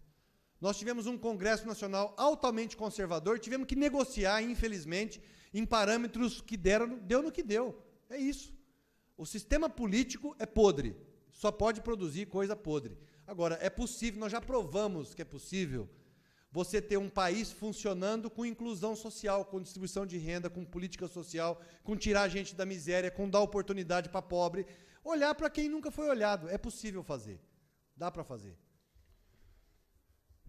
Nós tivemos um Congresso Nacional altamente conservador, tivemos que negociar, infelizmente, em parâmetros que deu no que deu. É isso. O sistema político é podre. Só pode produzir coisa podre. Agora, é possível, nós já provamos que é possível você ter um país funcionando com inclusão social, com distribuição de renda, com política social, com tirar a gente da miséria, com dar oportunidade para pobre, olhar para quem nunca foi olhado. É possível fazer. Dá para fazer.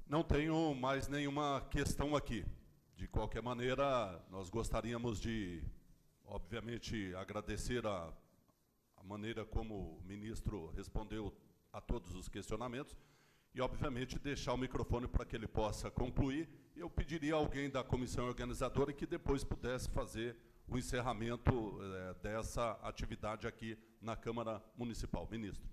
Não tenho mais nenhuma questão aqui. De qualquer maneira, nós gostaríamos de, obviamente, agradecer a maneira como o ministro respondeu a todos os questionamentos e, obviamente, deixar o microfone para que ele possa concluir. Eu pediria a alguém da comissão organizadora que depois pudesse fazer o encerramento dessa atividade aqui na Câmara Municipal. Ministro.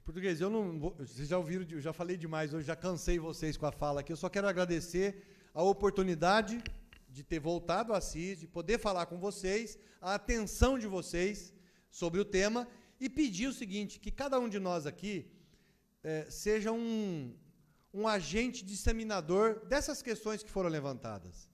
Português, vocês já ouviram, eu já falei demais hoje, já cansei vocês com a fala aqui. Eu só quero agradecer a oportunidade de ter voltado a Assis, de poder falar com vocês, a atenção de vocês sobre o tema, e pedir o seguinte, que cada um de nós aqui seja um agente disseminador dessas questões que foram levantadas.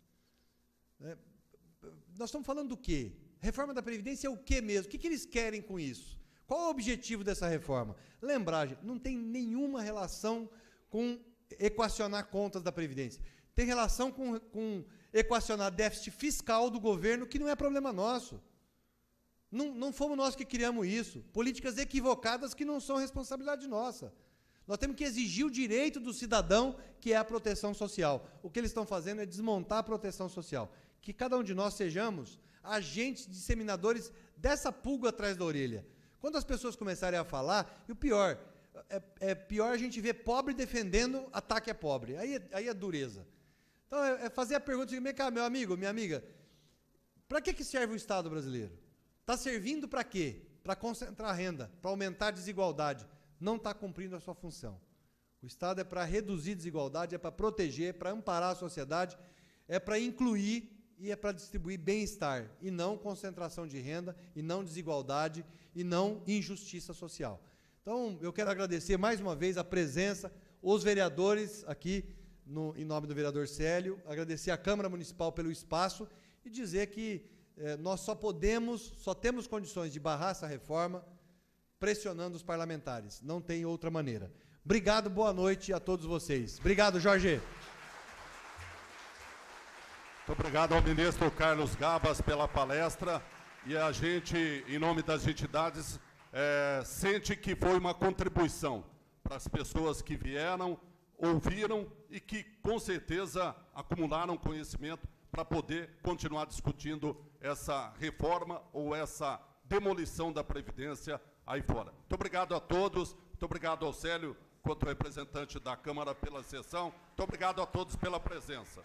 nós estamos falando do quê? Reforma da Previdência é o quê mesmo? O que eles querem com isso? Qual é o objetivo dessa reforma? Lembrar, gente, não tem nenhuma relação com equacionar contas da Previdência. Tem relação com equacionar déficit fiscal do governo, que não é problema nosso. Não fomos nós que criamos isso. Políticas equivocadas que não são responsabilidade nossa. Nós temos que exigir o direito do cidadão, que é a proteção social. O que eles estão fazendo é desmontar a proteção social. Que cada um de nós sejamos agentes disseminadores dessa pulga atrás da orelha. Quando as pessoas começarem a falar, e o pior, pior a gente ver pobre defendendo ataque a pobre. Aí é dureza. Então, é fazer a pergunta, meu amigo, minha amiga, para que serve o Estado brasileiro? Está servindo para quê? Para concentrar renda, para aumentar a desigualdade. Não está cumprindo a sua função. O Estado é para reduzir desigualdade, é para proteger, é para amparar a sociedade, é para incluir e é para distribuir bem-estar, e não concentração de renda, e não desigualdade, e não injustiça social. Então, eu quero agradecer mais uma vez a presença, os vereadores aqui, em nome do vereador Célio, agradecer à Câmara Municipal pelo espaço e dizer que nós só temos condições de barrar essa reforma pressionando os parlamentares. Não tem outra maneira. Obrigado, boa noite a todos vocês. Obrigado, Jorge. Muito obrigado ao ministro Carlos Gabas pela palestra, e a gente, em nome das entidades, sente que foi uma contribuição para as pessoas que vieram, ouviram e que, com certeza, acumularam conhecimento para poder continuar discutindo essa reforma ou essa demolição da Previdência aí fora. Muito obrigado a todos, muito obrigado ao Célio, quanto representante da Câmara, pela sessão, muito obrigado a todos pela presença.